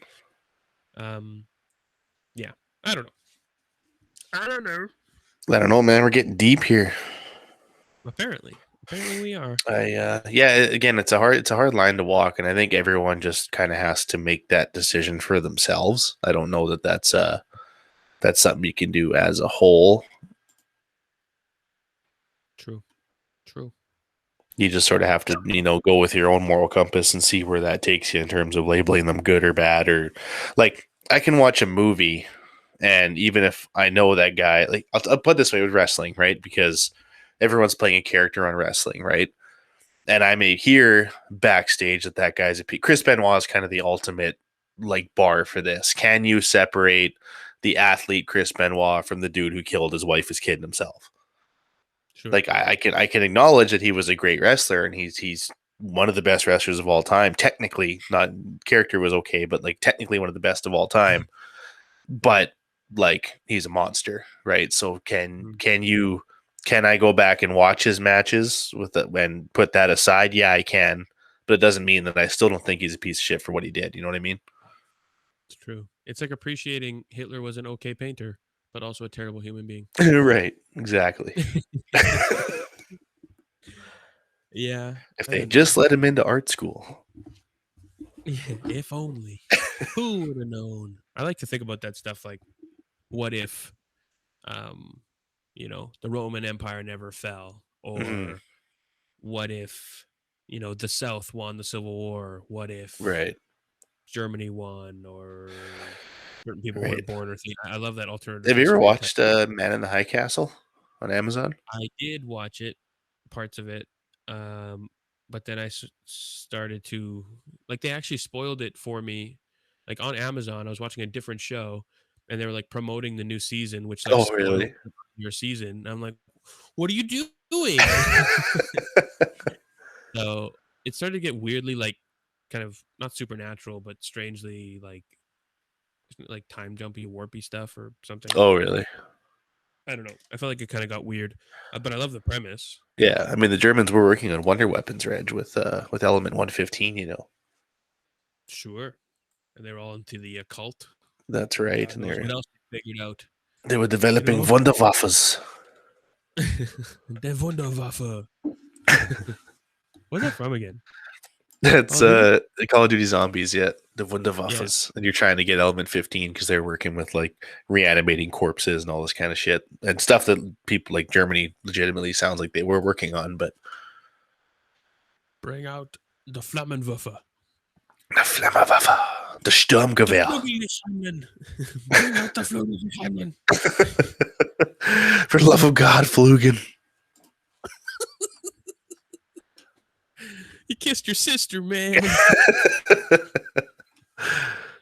Yeah, I don't know. I don't know. I don't know, man. We're getting deep here. Apparently we are. Yeah, again, it's a hard line to walk, and I think everyone just kind of has to make that decision for themselves. I don't know that that's something you can do as a whole. True. You just sort of have to, go with your own moral compass and see where that takes you in terms of labeling them good or bad. Or like, I can watch a movie, and even if I know that guy, like, I'll put it this way with wrestling, right? Because everyone's playing a character on wrestling, right? And I may hear backstage that guy's a P. Chris Benoit is kind of the ultimate like bar for this. Can you separate the athlete Chris Benoit from the dude who killed his wife, his kid, and himself? Sure. Like I can acknowledge that he was a great wrestler and he's one of the best wrestlers of all time. Technically, not character was okay, but like technically one of the best of all time. But like he's a monster, right? So can I go back and watch his matches with it and put that aside? Yeah, I can, but it doesn't mean that I still don't think he's a piece of shit for what he did. You know what I mean? It's true. It's like appreciating Hitler was an okay painter, but also a terrible human being. Right. Exactly. Yeah. If they just let him into art school. If only. Who would have known? I like to think about that stuff like, what if, the Roman Empire never fell? Or what if, the South won the Civil War? What if Right. Germany won? Or certain people Right. weren't born? Or I love that alternative. Have you ever history watched Man in the High Castle on Amazon? I did watch it, parts of it, but then I started to like they actually spoiled it for me. Like on Amazon, I was watching a different show, and they were like promoting the new season, which like Oh, spoiled really? your season. And I'm like, what are you doing? So it started to get weirdly like kind of not supernatural, but strangely like time jumpy, warpy stuff or something. Oh, really? I don't know. I felt like it kind of got weird, but I love the premise. Yeah. I mean, the Germans were working on wonder weapons, Reg, with Element 115. Sure. And they were all into the occult. That's right. God And knows what else they figured out. they were developing Wunderwaffes. Der Wunderwaffe. Where's that from again? That's Call of Call of Duty Zombies, yeah. The Yeah. Wunderwaffes. And you're trying to get Element 15 because they're working with like reanimating corpses and all this kind of shit. And stuff that people like Germany legitimately sounds like they were working on, but Bring out the Flammenwaffe. the Flammenwaffe. The Sturmgewehr. Bring out the Flutie. For the love of God, Flugen. You kissed your sister, man.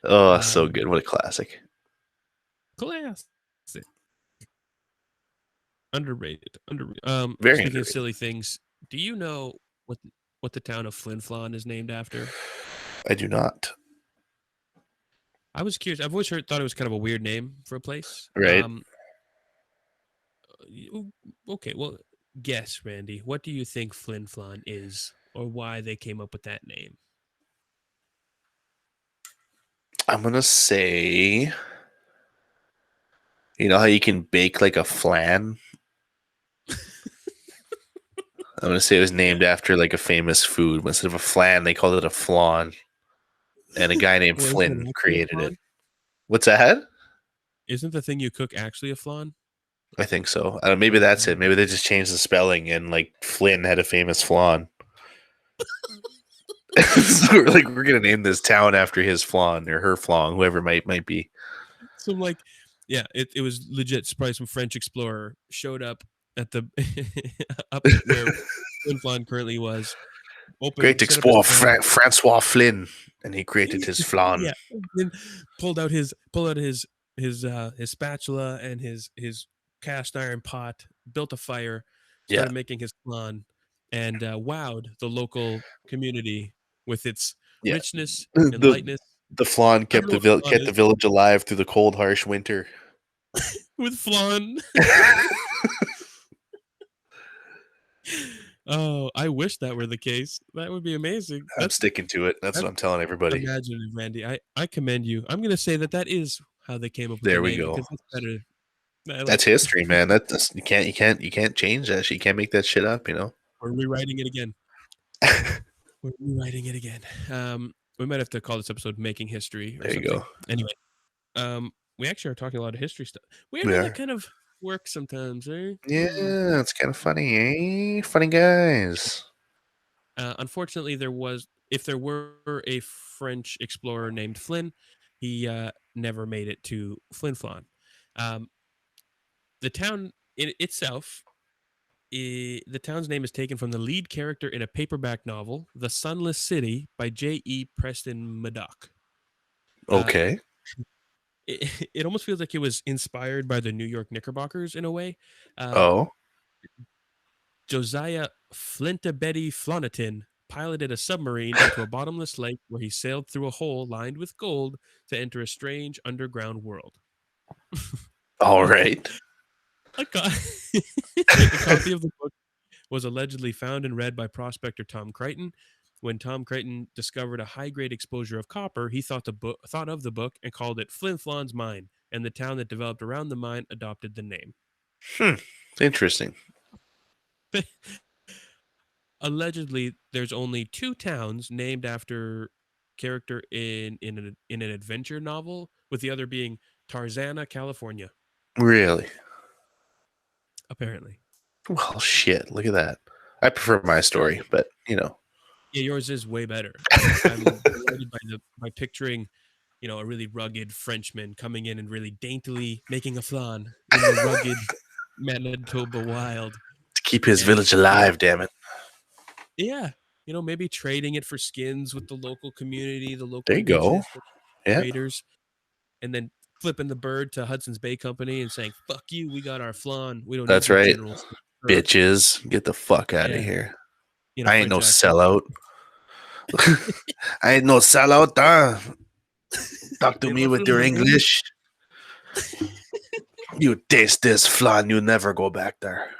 Oh, so good. What a classic. Classic. Underrated. Very Speaking underrated. of silly things, do you know what the town of Flin Flon is named after? I do not. I was curious. I've always thought it was kind of a weird name for a place. Right. Okay, well, guess, Randy. What do you think Flin Flon is, or why they came up with that name? I'm going to say, you know how you can bake like a flan? I'm going to say it was named after like a famous food. Instead of a flan, they called it a flan. And a guy named Flynn created it. What's that? Isn't the thing you cook actually a flan? I think so. Maybe that's it. Maybe they just changed the spelling and like Flynn had a famous flan. So we're going to name this town after his flan or her flan, whoever might be. So like, yeah, it was legit. Probably some French explorer showed up at the up where Flin Flon currently was. Great explorer Francois Flynn, and he created his flan. Yeah, then pulled out his spatula and his cast iron pot, built a fire, started making his flan, and wowed the local community with its richness and lightness. The flan kept the village alive through the cold, harsh winter. With flan. Oh, I wish that were the case. That would be amazing. I'm sticking to it. That's what That's I'm telling everybody. imaginative, Randy. I commend you. I'm gonna say that is how they came up with the There we name go. because that's better. I That's like it. history, man. That's you can't change that shit. You can't make that shit up, you know. We're rewriting it again. We're rewriting it again. We might have to call this episode "Making History" or There you something. go. Anyway, we actually are talking a lot of history stuff. Weird We how that are. kind of works sometimes, eh? Yeah, it's kind of funny, eh? Funny guys. Unfortunately, if there were a French explorer named Flynn, he never made it to Flin Flon. Um, the town in itself, the town's name is taken from the lead character in a paperback novel, The Sunless City by J.E. Preston Maddock. Uh, Okay. it almost feels like it was inspired by the New York Knickerbockers in a way. Oh. Josiah Flintabetty Floniton piloted a submarine into a bottomless lake where he sailed through a hole lined with gold to enter a strange underground world. All right. A copy of the book was allegedly found and read by prospector Tom Crichton. When Tom Crichton discovered a high-grade exposure of copper, he thought of the book and called it Flin Flon's Mine, and the town that developed around the mine adopted the name. Interesting. Allegedly, there's only 2 towns named after character in an adventure novel, with the other being Tarzana, California. Really? Apparently, Well, shit. Look at that. I prefer my story, but you know. yeah, yours is way better. I'm delighted by picturing, a really rugged Frenchman coming in and really daintily making a flan in the rugged Manitoba wild, To keep his and village alive, damn it. yeah, maybe trading it for skins with the local community, the There local you go. witches, the Yeah. traders, and then flipping the bird to Hudson's Bay Company and saying, "Fuck you, we got our flan. We don't need That's your right. generals." Bitches. Get the fuck out of Yeah, here. in a I ain't no French accent. sellout. I ain't no sellout. Talk to me with your English. You taste this flan, you never go back there.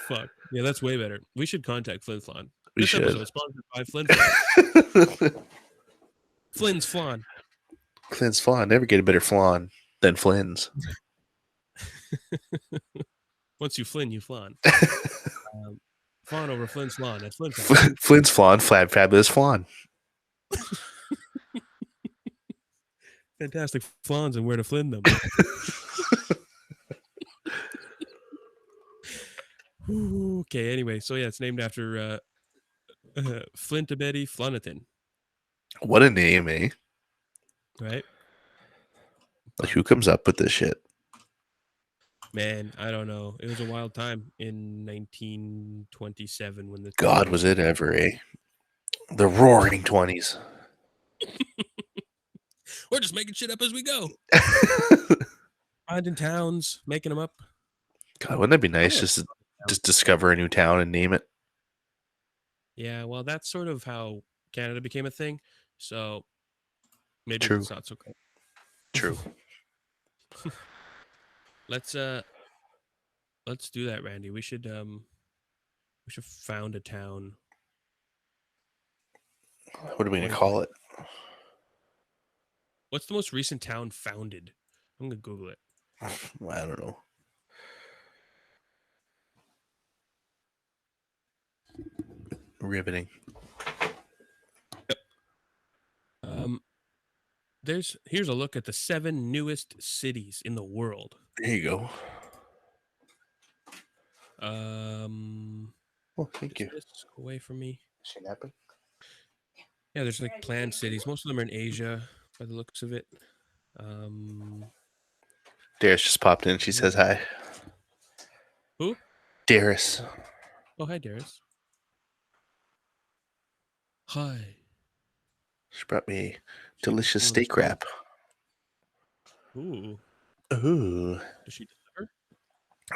Fuck. Yeah, that's way better. We should contact Flin Flon. We This should. episode is sponsored by Flin Flon. Flynn's Flan. Flynn's flan. Never get a better flan than Flynn's. Once you Flynn, you flan. Flan over Flynn's Flan at Flin Flon. Flynn's flan, fabulous flan. Fantastic flans and where to Flynn them. Okay, anyway, so yeah, it's named after Flintabetty Floniton, What a name, eh? right? Like, who comes up with this shit? Man, I don't know. It was a wild time in 1927 when the God, town was it ever, eh? The roaring 20s. We're just making shit up as we go. Finding towns, making them up. God, wouldn't that be nice just to just discover a new town and name it? Yeah, well, that's sort of how Canada became a thing. So maybe True. it's not so cool. True. Let's do that, Randy. We should found a town. What are we going to call it? What's the most recent town founded? I'm going to Google it. I don't know. Riveting. Here's a look at the 7 newest cities in the world. There you go. Well, thank you. Away from me. She napping? Yeah, there's like planned cities. Most of them are in Asia, by the looks of it. Darius just popped in. She says hi. Who? Darius. Oh, hi, Darius. Hi. She brought me delicious steak wrap. Ooh. Ooh. Does she deliver?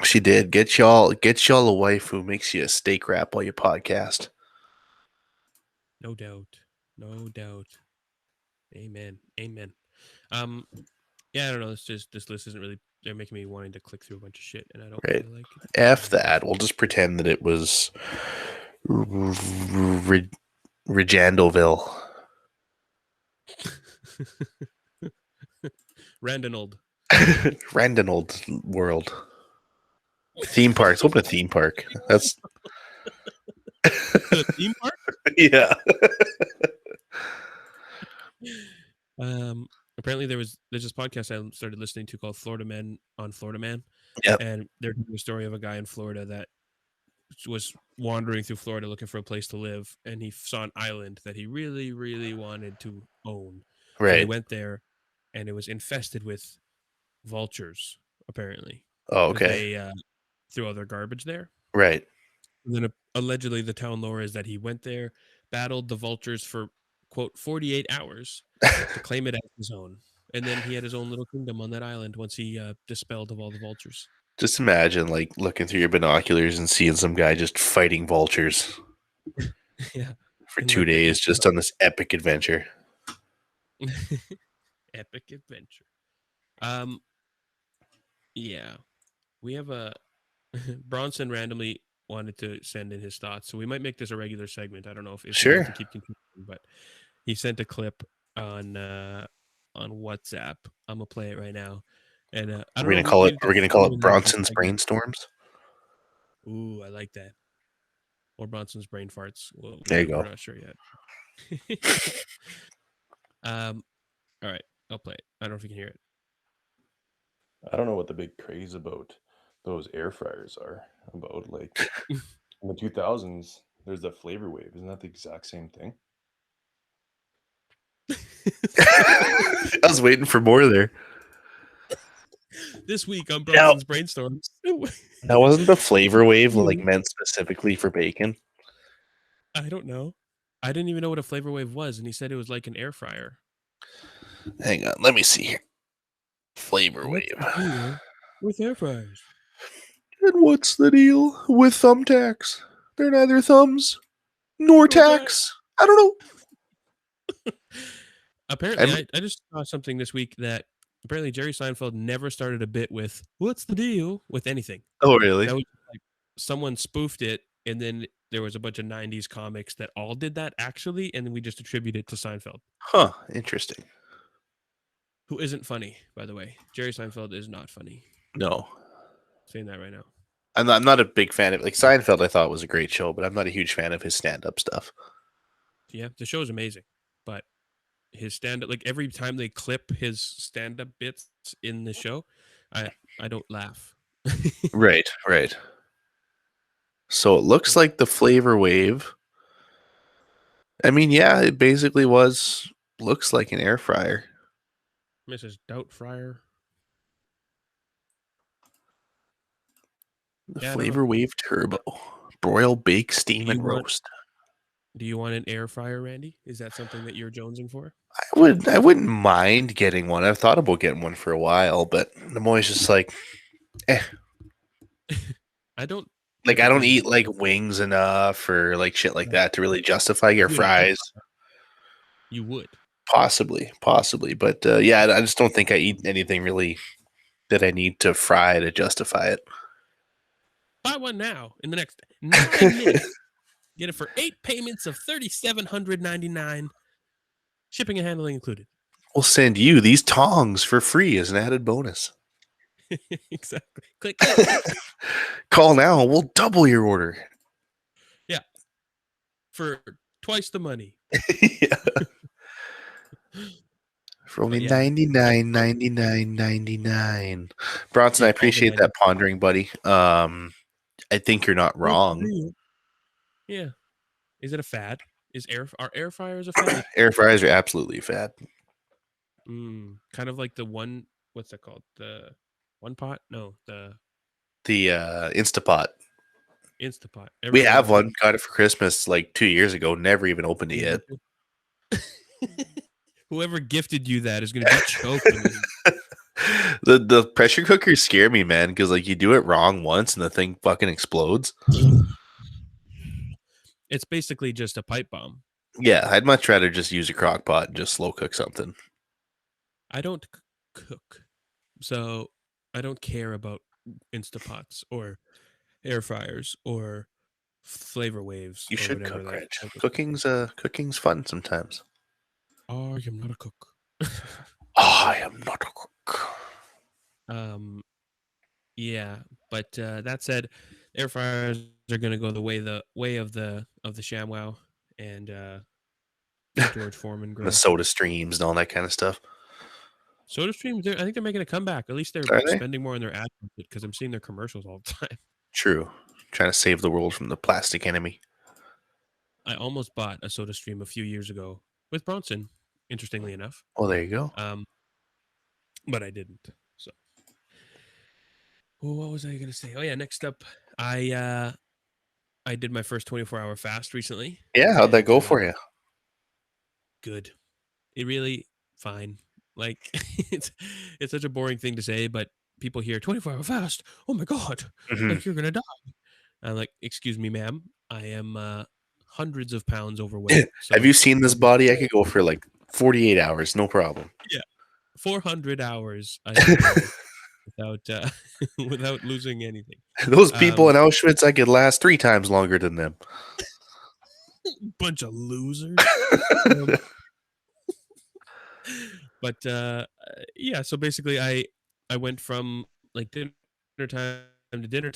She did. Get y'all a wife who makes you a steak wrap while you podcast. No doubt. No doubt. Amen. Amen. Yeah, I don't know. This list isn't really they're making me wanting to click through a bunch of shit, and I don't Right. really like it. F that. We'll just pretend that it was Regandoville. Randanold. Randanold world. Theme parks. Open a theme park. That's The theme park. yeah. Apparently there's this podcast I started listening to called Florida Man on Florida Man, Yep. and they're telling a story of a guy in Florida that was wandering through Florida looking for a place to live, and he saw an island that he really, really wanted to own. So he Right. went there, and it was infested with vultures, apparently, Oh, because okay. they threw all their garbage there. Right. And then allegedly the town lore is that he went there, battled the vultures for, quote, 48 hours to claim it as his own. And then he had his own little kingdom on that island once he dispelled of all the vultures. Just imagine like looking through your binoculars and seeing some guy just fighting vultures Yeah. for And 2 days just on this epic adventure. Epic adventure. Yeah. We have a Bronson randomly wanted to send in his thoughts, so we might make this a regular segment. I don't know if he Sure. wants to keep continuing, but he sent a clip on WhatsApp. I'm gonna play it right now, and I don't know. Are we gonna call it Bronson's brainstorms? Ooh, I like that. Or Bronson's brain farts. There you go. We're not sure yet. All right, I'll play it. I don't know if you can hear it. I don't know what the big craze about those air fryers are about. Like in the 2000s, there's the flavor wave. Isn't that the exact same thing? I was waiting for more there. This week on Bronson's brainstorms. That wasn't the flavor wave like meant specifically for bacon. I don't know. I didn't even know what a flavor wave was, and he said it was like an air fryer. Hang on, let me see here. Flavor wave. With air fryers. And what's the deal with thumbtacks? They're neither thumbs nor tacks. I don't know. Apparently, I just saw something this week that apparently Jerry Seinfeld never started a bit with "What's the deal?" with anything. Oh, really? That was like someone spoofed it, and then there was a bunch of '90s comics that all did that actually, and then we just attribute it to Seinfeld. Huh? Interesting. Who isn't funny, by the way? Jerry Seinfeld is not funny. No, saying that right now. I'm not a big fan of like Seinfeld. I thought was a great show, but I'm not a huge fan of his stand-up stuff. Yeah, the show is amazing, but his stand-up, like every time they clip his stand-up bits in the show, I don't laugh. Right. So it looks like the flavor wave. I mean, yeah, it basically looks like an air fryer. Mrs. Doubtfryer. The flavor wave turbo. Broil, bake, steam, and roast. Do you want an air fryer, Randy? Is that something that you're jonesing for? I wouldn't mind getting one. I've thought about getting one for a while, but I'm always just like, I don't eat like wings enough or like shit like that to really justify your fries. You would possibly, but yeah, I just don't think I eat anything really that I need to fry to justify it. Buy one now in the next 9 minutes. Get it for 8 payments of $3,799, shipping and handling included. We'll send you these tongs for free as an added bonus. Exactly. Click. Call now. We'll double your order. Yeah. For twice the money. Yeah. For only $99.99. Bronson, I appreciate that pondering, buddy. I think you're not wrong. Yeah. Is it a fad? Are air fryers a fad? Air fryers are absolutely a fad. Kind of like the one. What's that called? The one pot? No, the Instapot. Instapot. We have one. Got it for Christmas like 2 years ago. Never even opened it yet. Whoever gifted you that is going to be choking. The pressure cookers scare me, man, because like you do it wrong once and the thing fucking explodes. It's basically just a pipe bomb. Yeah, I'd much rather just use a crock pot and just slow cook something. I don't cook. So I don't care about Instapots or air fryers or flavor waves You or should whatever cook, that Reg. type of. Cooking's fun sometimes. I am not a cook. I am not a cook. um, yeah, but that said, air fryers are going to go the way of the ShamWow and the George Foreman The grill. Soda Streams and all that kind of stuff. SodaStream, I think they're making a comeback. At least they're Are they? spending more on their ad budget because I'm seeing their commercials all the time. True. Trying to save the world from the plastic enemy. I almost bought a SodaStream a few years ago with Bronson, interestingly enough, Well, there you go. but I didn't. So, what was I going to say? Oh yeah, next up, I did my first 24-hour fast recently. Yeah, how'd that and, go for you? Good. It really fine. Like it's such a boring thing to say, but people hear 24-hour fast. Oh my god, Mhm. like you're gonna die. I'm like, excuse me, ma'am. I am hundreds of pounds overweight. So Have you seen this body? I could go for like 48 hours, no problem. yeah, 400 hours I could go without without losing anything. Those people in Auschwitz, I could last 3 times longer than them. Bunch of losers. But yeah, so basically I went from like dinner time to dinner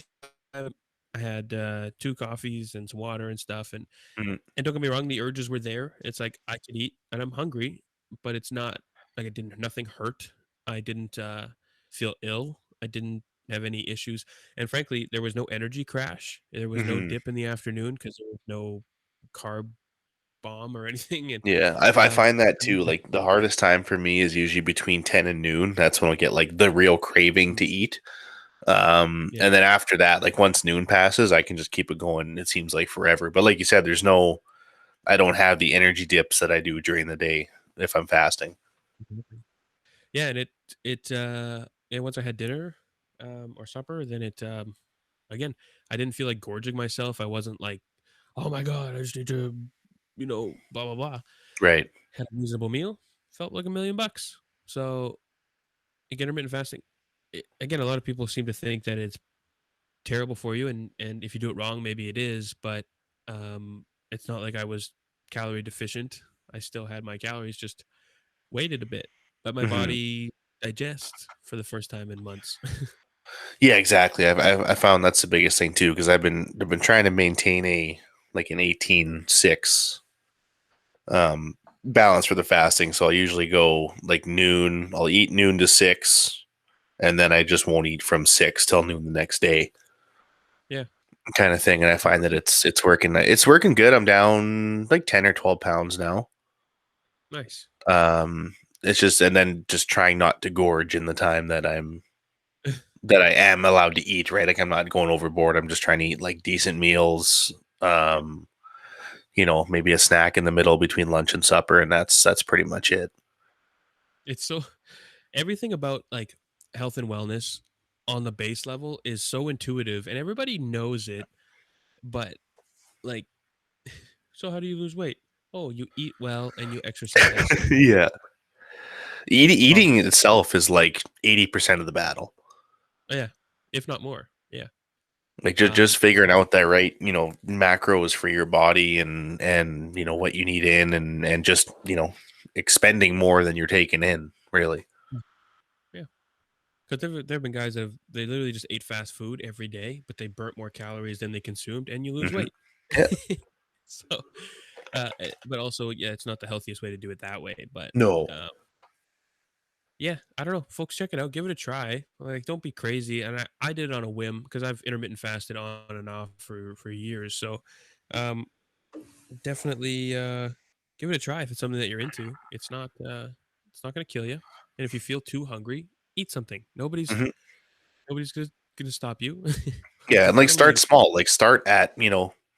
time. I had 2 coffees and some water and stuff, and Mhm. don't get me wrong, the urges were there. It's like I could eat and I'm hungry, but it's not like nothing hurt. I didn't feel ill. I didn't have any issues. And frankly, there was no energy crash. There was no Mhm. dip in the afternoon because there was no carb bomb or anything. And Yeah, I find that too. Like the hardest time for me is usually between 10 and noon. That's when I get like the real craving to eat. Yeah. And then after that, like once noon passes, I can just keep it going. It seems like forever. But like you said, I don't have the energy dips that I do during the day if I'm fasting. Yeah, and and once I had dinner or supper, then again, I didn't feel like gorging myself. I wasn't like, oh my god, I just need to, blah blah blah. Right. Had a reasonable meal, felt like $1,000,000. So, intermittent fasting, again, a lot of people seem to think that it's terrible for you, and if you do it wrong, maybe it is, but it's not like I was calorie deficient. I still had my calories, just weighted a bit, but my Mhm. body digests for the first time in months. Yeah, exactly. I found that's the biggest thing too because I've been trying to maintain an 18-6 balance for the fasting. So I'll usually go like noon. I'll eat noon to 6, and then I just won't eat from 6 till noon the next day, Yeah, kind of thing. And I find that it's working. It's working good. I'm down like 10 or 12 pounds now. nice. It's just and then just trying not to gorge in the time that I am allowed to eat. Right, like I'm not going overboard. I'm just trying to eat like decent meals. Maybe a snack in the middle between lunch and supper, and that's pretty much it. It's so everything about like health and wellness on the base level is so intuitive and everybody knows it, but like, so how do you lose weight? Oh, you eat well and you exercise and you Yeah. Eating progress. itself is like 80% of the battle. Oh, yeah, if not more. Yeah. Like just figuring out that right, macros for your body and what you need in and just, expending more than you're taking in, really. Yeah. Because there have been guys that they literally just ate fast food every day, but they burnt more calories than they consumed, and you lose Mhm. weight. Yeah. So, but also, yeah, it's not the healthiest way to do it that way. But No. yeah, I don't know. Folks, check it out. Give it a try. Like, don't be crazy. And I did it on a whim because I've intermittent fasted on and off for years. So, um, definitely give it a try if it's something that you're into. It's not going to kill you. And if you feel too hungry, eat something. Mhm. Nobody's gonna stop you. Yeah, and like Whatever you. start small. Like start at,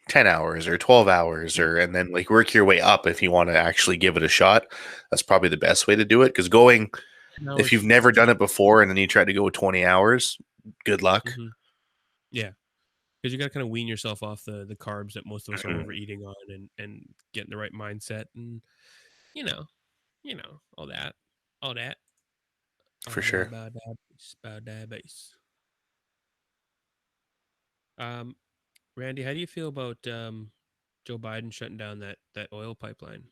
10 hours or 12 hours Yeah, and then like work your way up if you want to actually give it a shot. That's probably the best way to do it because going 10 if you've hours. never done it before and then you try to go with 20 hours, good luck. Mhm. Yeah, because you got to kind of wean yourself off the carbs that most of us are Mhm. overeating on, and get in the right mindset, and you know, all that. for sure. Bad. Randy, how do you feel about Joe Biden shutting down that oil pipeline?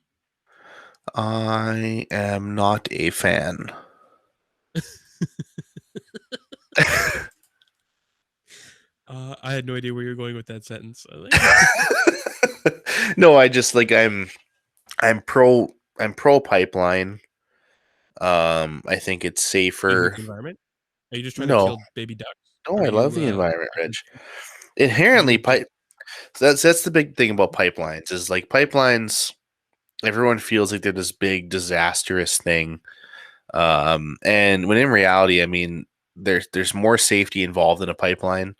I am not a fan. I had no idea where you're going with that sentence. No, I just like I'm pro pipeline. I think it's You hate safer. the environment? Are you just trying to No, kill baby ducks? no, Are I love you the environment, Rich. are you Inherently, just that's the big thing about pipelines is like pipelines. Everyone feels like they're this big disastrous thing, and when in reality, I mean, there's more safety involved in a pipeline,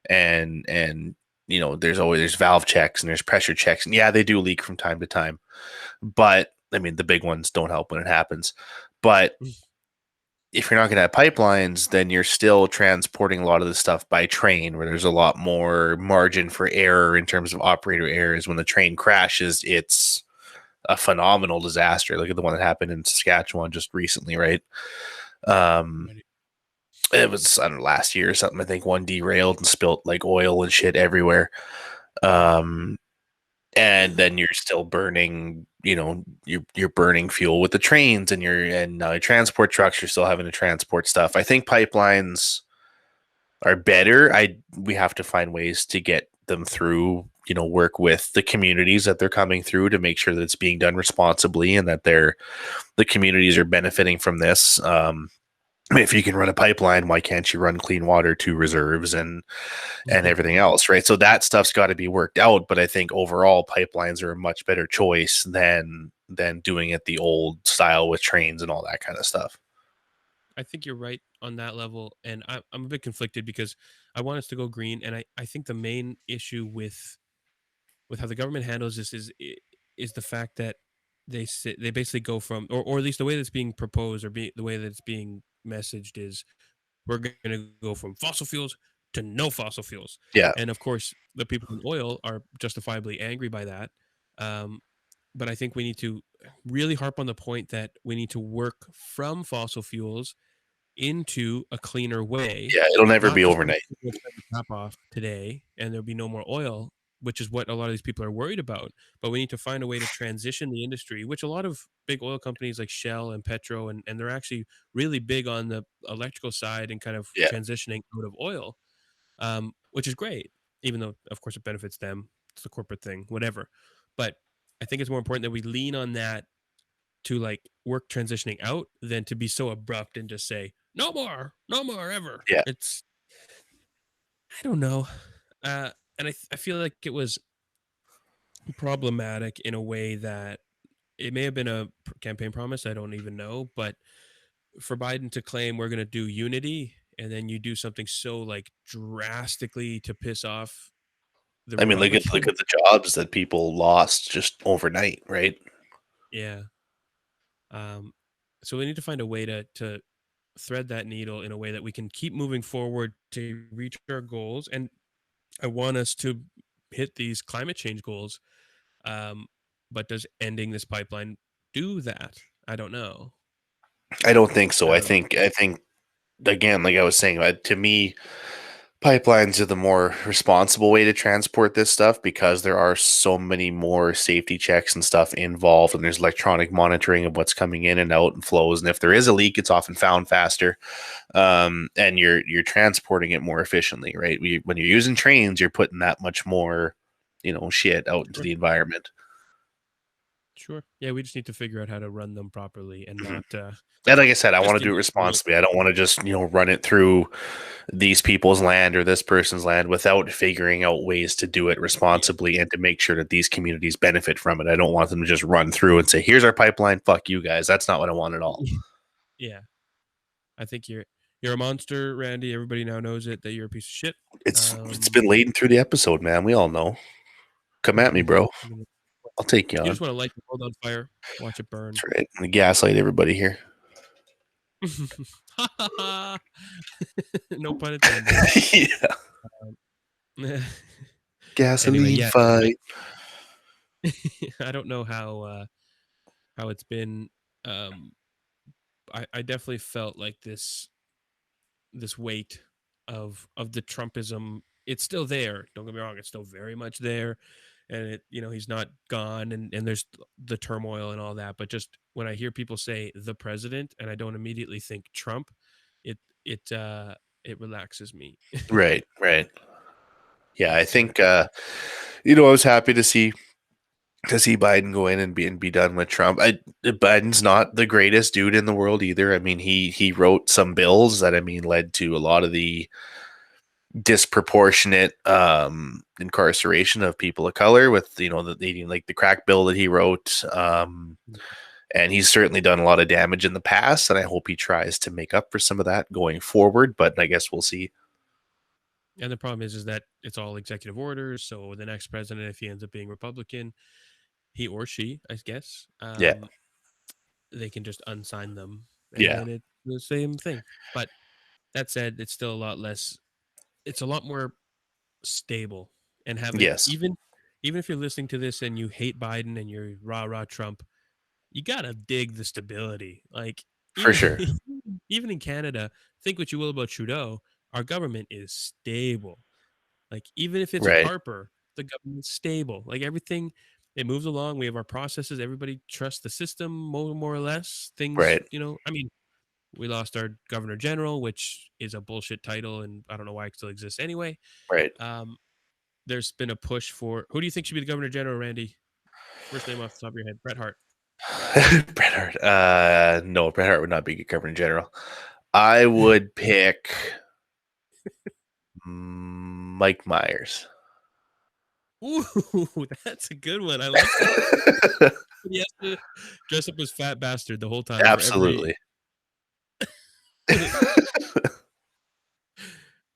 and there's valve checks and there's pressure checks, and yeah, they do leak from time to time, but I mean the big ones don't help when it happens, but if you're not going to have pipelines, then you're still transporting a lot of this stuff by train, where there's a lot more margin for error in terms of operator errors. When the train crashes, it's a phenomenal disaster. Look at the one that happened in Saskatchewan just recently, right? Um, it was, I don't know, last year or something. I think one derailed and spilt like oil and shit everywhere. Um, and then you're still burning, you're burning fuel with the trains and transport trucks. You're still having to transport stuff. I think pipelines are better. We have to find ways to get them through, work with the communities that they're coming through to make sure that it's being done responsibly and that the communities are benefiting from this. If you can run a pipeline, why can't you run clean water to reserves and everything else, right? So that stuff's got to be worked out. But I think overall, pipelines are a much better choice than doing it the old style with trains and all that kind of stuff. I think you're right on that level, and I'm a bit conflicted because I want us to go green, and I think the main issue with how the government handles this is the fact that they basically go from, or at least the way that's being proposed, the way that it's being messaged is, we're going to go from fossil fuels to no fossil fuels. Yeah. And of course, the people in oil are justifiably angry by that. Um, but I think we need to really harp on the point that we need to work from fossil fuels into a cleaner way. Yeah. It'll never Not be just overnight. turn the tap off today and there'll be no more oil, which is what a lot of these people are worried about. But we need to find a way to transition the industry, which a lot of big oil companies like Shell and Petro, and they're actually really big on the electrical side and kind of Yeah. transitioning out of oil, which is great, even though, of course, it benefits them. It's the corporate thing, whatever. But I think it's more important that we lean on that to like work transitioning out than to be so abrupt and just say no more ever. Yeah. It's, I don't know, and I feel like it was problematic in a way that it may have been a campaign promise, I don't even know, but for Biden to claim we're going to do unity and then you do something so like drastically to piss off the I mean, look at Republicans. the jobs that people lost just overnight, right? Yeah. So we need to find a way to thread that needle in a way that we can keep moving forward to reach our goals. And I want us to hit these climate change goals. But does ending this pipeline do that? I don't know. I don't think so. I I don't know. think again, like I was saying, to me, pipelines are the more responsible way to transport this stuff because there are so many more safety checks and stuff involved, and there's electronic monitoring of what's coming in and out and flows. And if there is a leak, it's often found faster, and you're transporting it more efficiently, right? When you're using trains, you're putting that much more, shit out into Sure. the environment. Sure. Yeah, we just need to figure out how to run them properly and Mhm. not And like I said, I want just to do it indiscriminate. responsibly. I don't want to just, run it through these people's land or this person's land without figuring out ways to do it Yeah. responsibly and to make sure that these communities benefit from it. I don't want them to just run through and say, "Here's our pipeline, fuck you guys." That's not what I want at all. Yeah. I think you're a monster, Randy. Everybody now knows it that you're a piece of shit. It's been laden through the episode, man. We all know. Come at me, bro. I'll take you You on. just want to light the world on fire, watch it burn. That's right. I'm gonna gaslight everybody here. No pun intended. Yeah. Anyway, Gasoline yeah, fight. I don't know how it's been. Um, I definitely felt like this weight of the Trumpism. It's still there. Don't get me wrong. It's still very much there, and he's not gone. And there's the turmoil and all that. But just when I hear people say the president, and I don't immediately think Trump, it it uh it relaxes me. Right, right. Yeah, I It's think I was happy to see Biden go in and be done with Trump. Biden's not the greatest dude in the world either. I mean, he wrote some bills that led to a lot of the disproportionate incarceration of people of color with the crack bill that he wrote. And he's certainly done a lot of damage in the past, and I hope he tries to make up for some of that going forward. But I guess we'll see. And the problem is that it's all executive orders. So the next president, if he ends up being Republican, he or she, I guess, Yeah, they can just unsign them, yeah, and it's the same thing. But that said, it's still a lot less. It's a lot more stable, and having yes, even if you're listening to this and you hate Biden and you're rah Trump, you gotta dig the stability. Like for even sure. even in Canada, think what you will about Trudeau, our government is stable. Like even if it's Right, Harper, the government's stable. Like everything, it moves along. We have our processes. Everybody trusts the system more or less. Things, right, I mean, we lost our governor general, which is a bullshit title, and I don't know why it still exists anyway. right. Um, there's been a push for who do you think should be the governor general, Randy? First name off the top of your head, Bret Hart. Bret Hart. No, Bret Hart would not be a governor general. I would pick Mike Myers. Ooh, that's a good one. I like that. He has to dress up as fat bastard the whole time for every. Absolutely.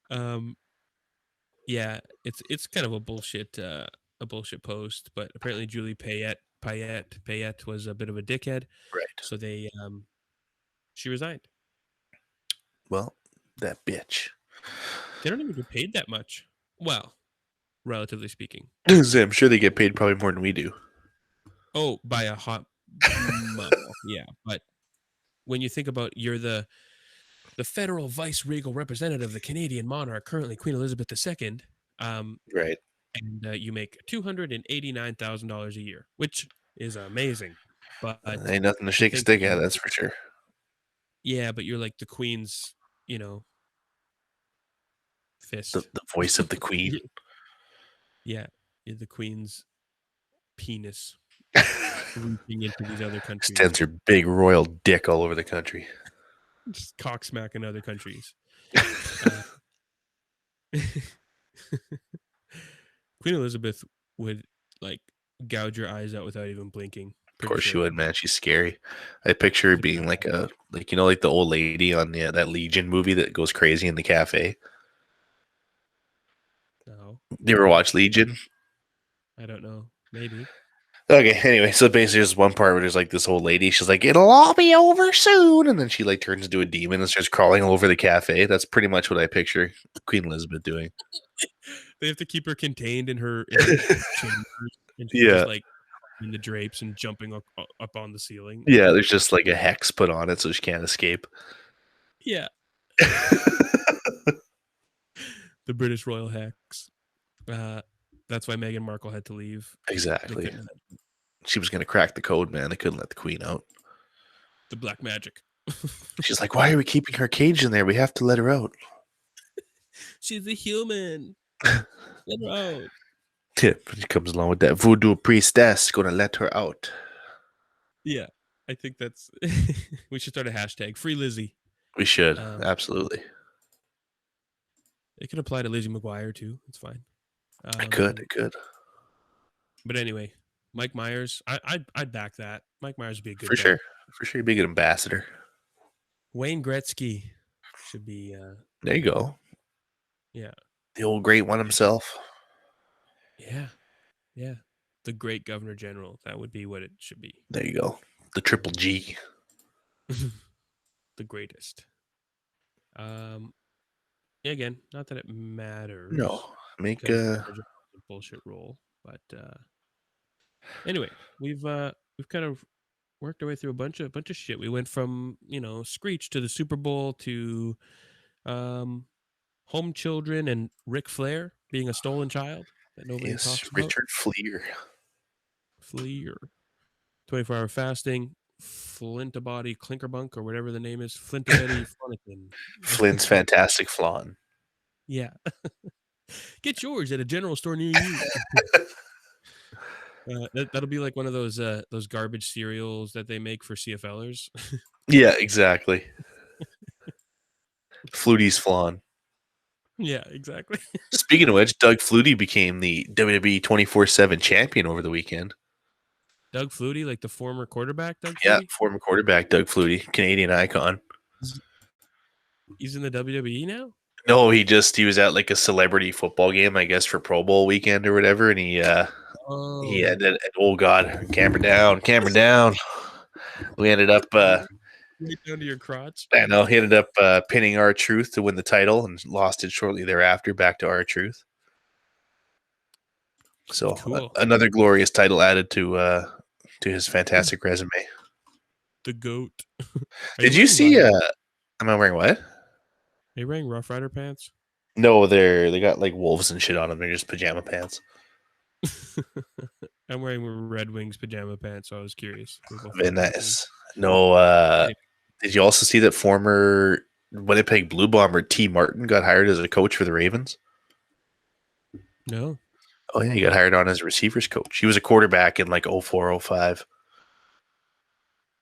um, yeah, it's kind of a bullshit post, but apparently Julie Payette was a bit of a dickhead, Right. so she resigned. Well, that bitch. They don't even get paid that much. Well, relatively speaking. I'm sure they get paid probably more than we do. Oh, by a hot mile. Yeah, but when you think about you're the federal vice regal representative of the Canadian monarch, currently Queen Elizabeth II, Right. and you make $289,000 a year, which is amazing. But Ain't nothing to to shake a think stick that at, you're that's for sure. but you're like the Queen's, you know, The, fist. the voice of the queen. Yeah, you're the Queen's penis reaching into these other countries, Stands her big royal dick all over the country. just cock smacking other countries. Queen Elizabeth would like gouge your eyes out without even blinking. Of course she would, man. She's scary. I picture her being like like the old lady on that Legion movie that goes crazy in the cafe. No, You ever watch Legion? I don't know. Maybe. Okay, anyway, so basically there's one part where there's like this old lady, she's like, it'll all be over soon, and then she like turns into a demon and starts crawling all over the cafe. That's pretty much what I picture Queen Elizabeth doing. They have to keep her contained in her chambers, and she's Yeah. just like in the drapes and jumping up on the ceiling. Yeah, there's just like a hex put on it so she can't escape. Yeah, the British royal hex. That's why Meghan Markle had to leave. They Exactly. couldn't have She was going to crack the code, man. They couldn't let the queen out. the black magic. She's like, why are we keeping her caged in there? We have to let her out. She's a human. Let her out. Yeah, she comes along with that voodoo priestess, going to let her out. Yeah, I think that's. We should start a hashtag. Free Lizzie. We should. Um, Absolutely. It can apply to Lizzie McGuire too. It's fine. It could. But anyway, Mike Myers, I'd back that. Mike Myers would be a good For guy. sure. For sure. You'd be a good ambassador. Wayne Gretzky should be. There you go. Yeah. The old great one himself. Yeah. Yeah. The great Governor General. That would be what it should be. There you go. The triple G. The greatest. Again, not that it matters. No. Make a bullshit role, but anyway, we've kind of worked our way through a bunch of shit. We went from Screech to the Super Bowl to Home Children and Ric Flair being a stolen child that nobody Yes, talks about. Richard Fleer. Fleer, 24-hour fasting, Flintabody Clinkerbunk or whatever the name is, Flintabody Flanagan. Flynn's Fantastic Flon. Yeah, get yours at a general store near you. That'll be like one of those garbage cereals that they make for CFLers. Yeah, exactly. Flutie's Flon. Yeah, exactly. Speaking of which, Doug Flutie became the WWE 24/7 champion over the weekend. Doug Flutie, like the former quarterback, Doug Yeah, Flutie? former quarterback Doug Flutie, Canadian icon. He's in the WWE now? No, he was at like a celebrity football game, I guess, for Pro Bowl weekend or whatever, and he ended. Oh God, camera down. We ended up. Right down to your crotch. I know he ended up pinning R-Truth to win the title and lost it shortly thereafter, back to R-Truth. So Cool. Another glorious title added to his fantastic resume. The GOAT. Did you see? Am I wearing what? Are you wearing Rough Rider pants? No, they got like wolves and shit on them. They're just pajama pants. I'm wearing Red Wings pajama pants, so I was curious. Very nice. No, did you also see that former Winnipeg Blue Bomber T. Martin got hired as a coach for the Ravens? No. Oh yeah, he got hired on as a receivers coach. He was a quarterback in like 04, 05.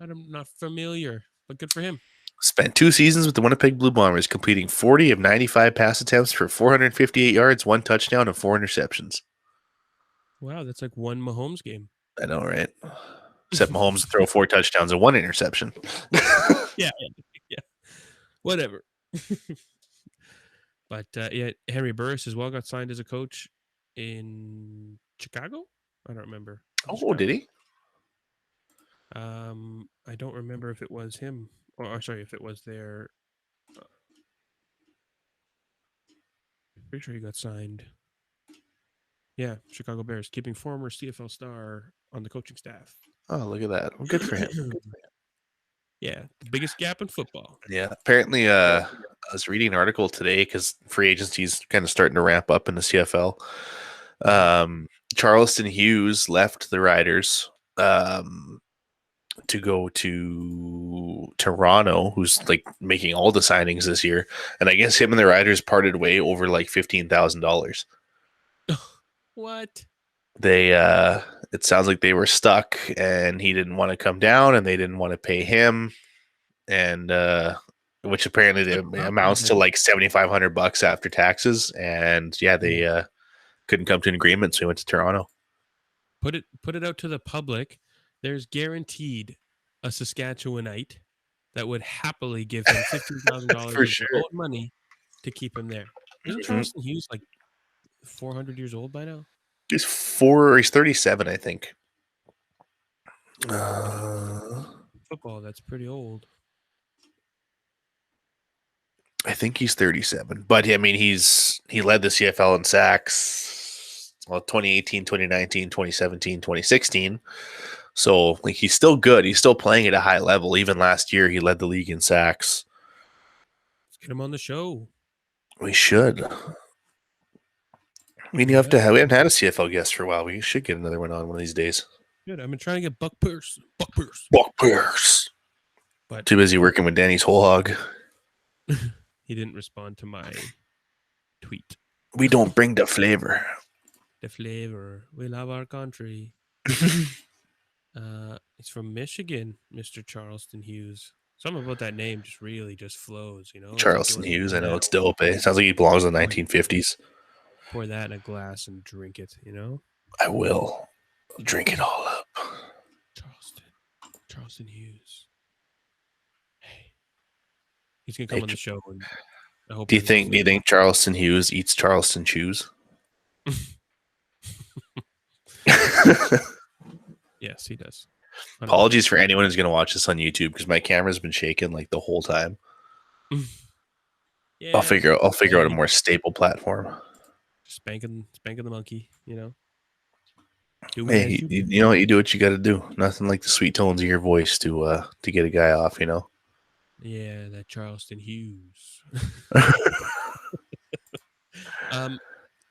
I'm not familiar, but good for him. Spent 2 seasons with the Winnipeg Blue Bombers, completing 40 of 95 pass attempts for 458 yards, 1 touchdown, and 4 interceptions. Wow, that's like one Mahomes game. I know, right? Except Mahomes throw 4 touchdowns and 1 interception. Yeah. Whatever. But yeah, Henry Burris as well got signed as a coach in Chicago. I don't remember. Oh, did he? I don't remember if it was him or sorry, if it was their. Pretty sure he got signed. Yeah, Chicago Bears, keeping former CFL star on the coaching staff. Oh, look at that. Well, good for him. Yeah, the biggest gap in football. Yeah, apparently I was reading an article today because free agency is kind of starting to ramp up in the CFL. Charleston Hughes left the Riders to go to Toronto, who's like making all the signings this year. And I guess him and the Riders parted way over like $15,000. What? They it sounds like they were stuck and he didn't want to come down and they didn't want to pay him. And which apparently amounts to like $7,500 after taxes. And yeah, they couldn't come to an agreement, so he went to Toronto. Put it out to the public. There's guaranteed a Saskatchewanite that would happily give him $15,000 of sure. their own money to keep him there. Isn't Charleston Hughes like 400 years old by now? He's 37, I think. Football, that's pretty old. I think he's 37. But I mean, he led the CFL in sacks 2018, 2019, 2017, 2016. So like he's still good. He's still playing at a high level. Even last year, he led the league in sacks. Let's get him on the show. We should. I mean, we haven't had a CFL guest for a while. We should get another one on of these days. Good. I've been trying to get Buck Pierce. But too busy working with Danny's whole hog. He didn't respond to my tweet. We don't bring the flavor. The flavor. We love our country. It's from Michigan, Mr. Charleston Hughes. Something about that name just flows, you know? Charleston Hughes, I know it's dope. It sounds like he belongs in the 1950s. Pour that in a glass and drink it, you know? I will. Drink it all up. Charleston Hughes. Hey. He's going to come on the show. And I hope. Do you think Charleston Hughes eats Charleston chews? Yes, he does. Apologies for anyone who's going to watch this on YouTube because my camera's been shaking like the whole time. Yeah, I'll figure out a more stable platform. Spanking the monkey, you know. Do it Hey, as you do. you know what? You do what you got to do. Nothing like the sweet tones of your voice to get a guy off. You know. Yeah, that Charleston Hughes.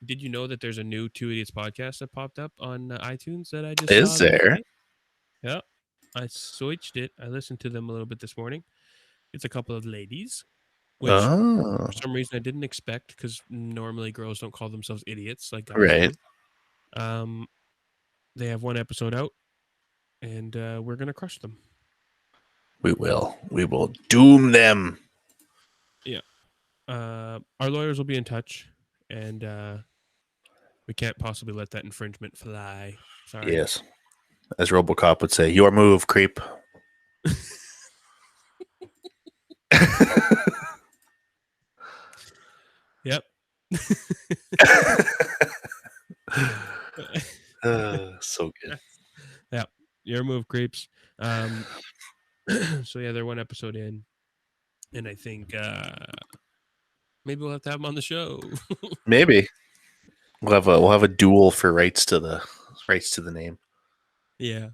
Did you know that there's a new Two Idiots podcast that popped up on iTunes that I just Is saw the other there? day? Yeah, I switched it. I listened to them a little bit this morning. It's a couple of ladies, which Oh, for some reason I didn't expect because normally girls don't call themselves idiots like guys right. do. They have one episode out, and we're gonna crush them. We will. We will doom them. Yeah. Our lawyers will be in touch, and we can't possibly let that infringement fly. Sorry. Yes. As RoboCop would say, your move, creep. Yep. So good. Yeah. Your move, creeps. So yeah, they're one episode in, and I think maybe we'll have to have them on the show. Maybe we'll have a duel for rights to the name. Yeah.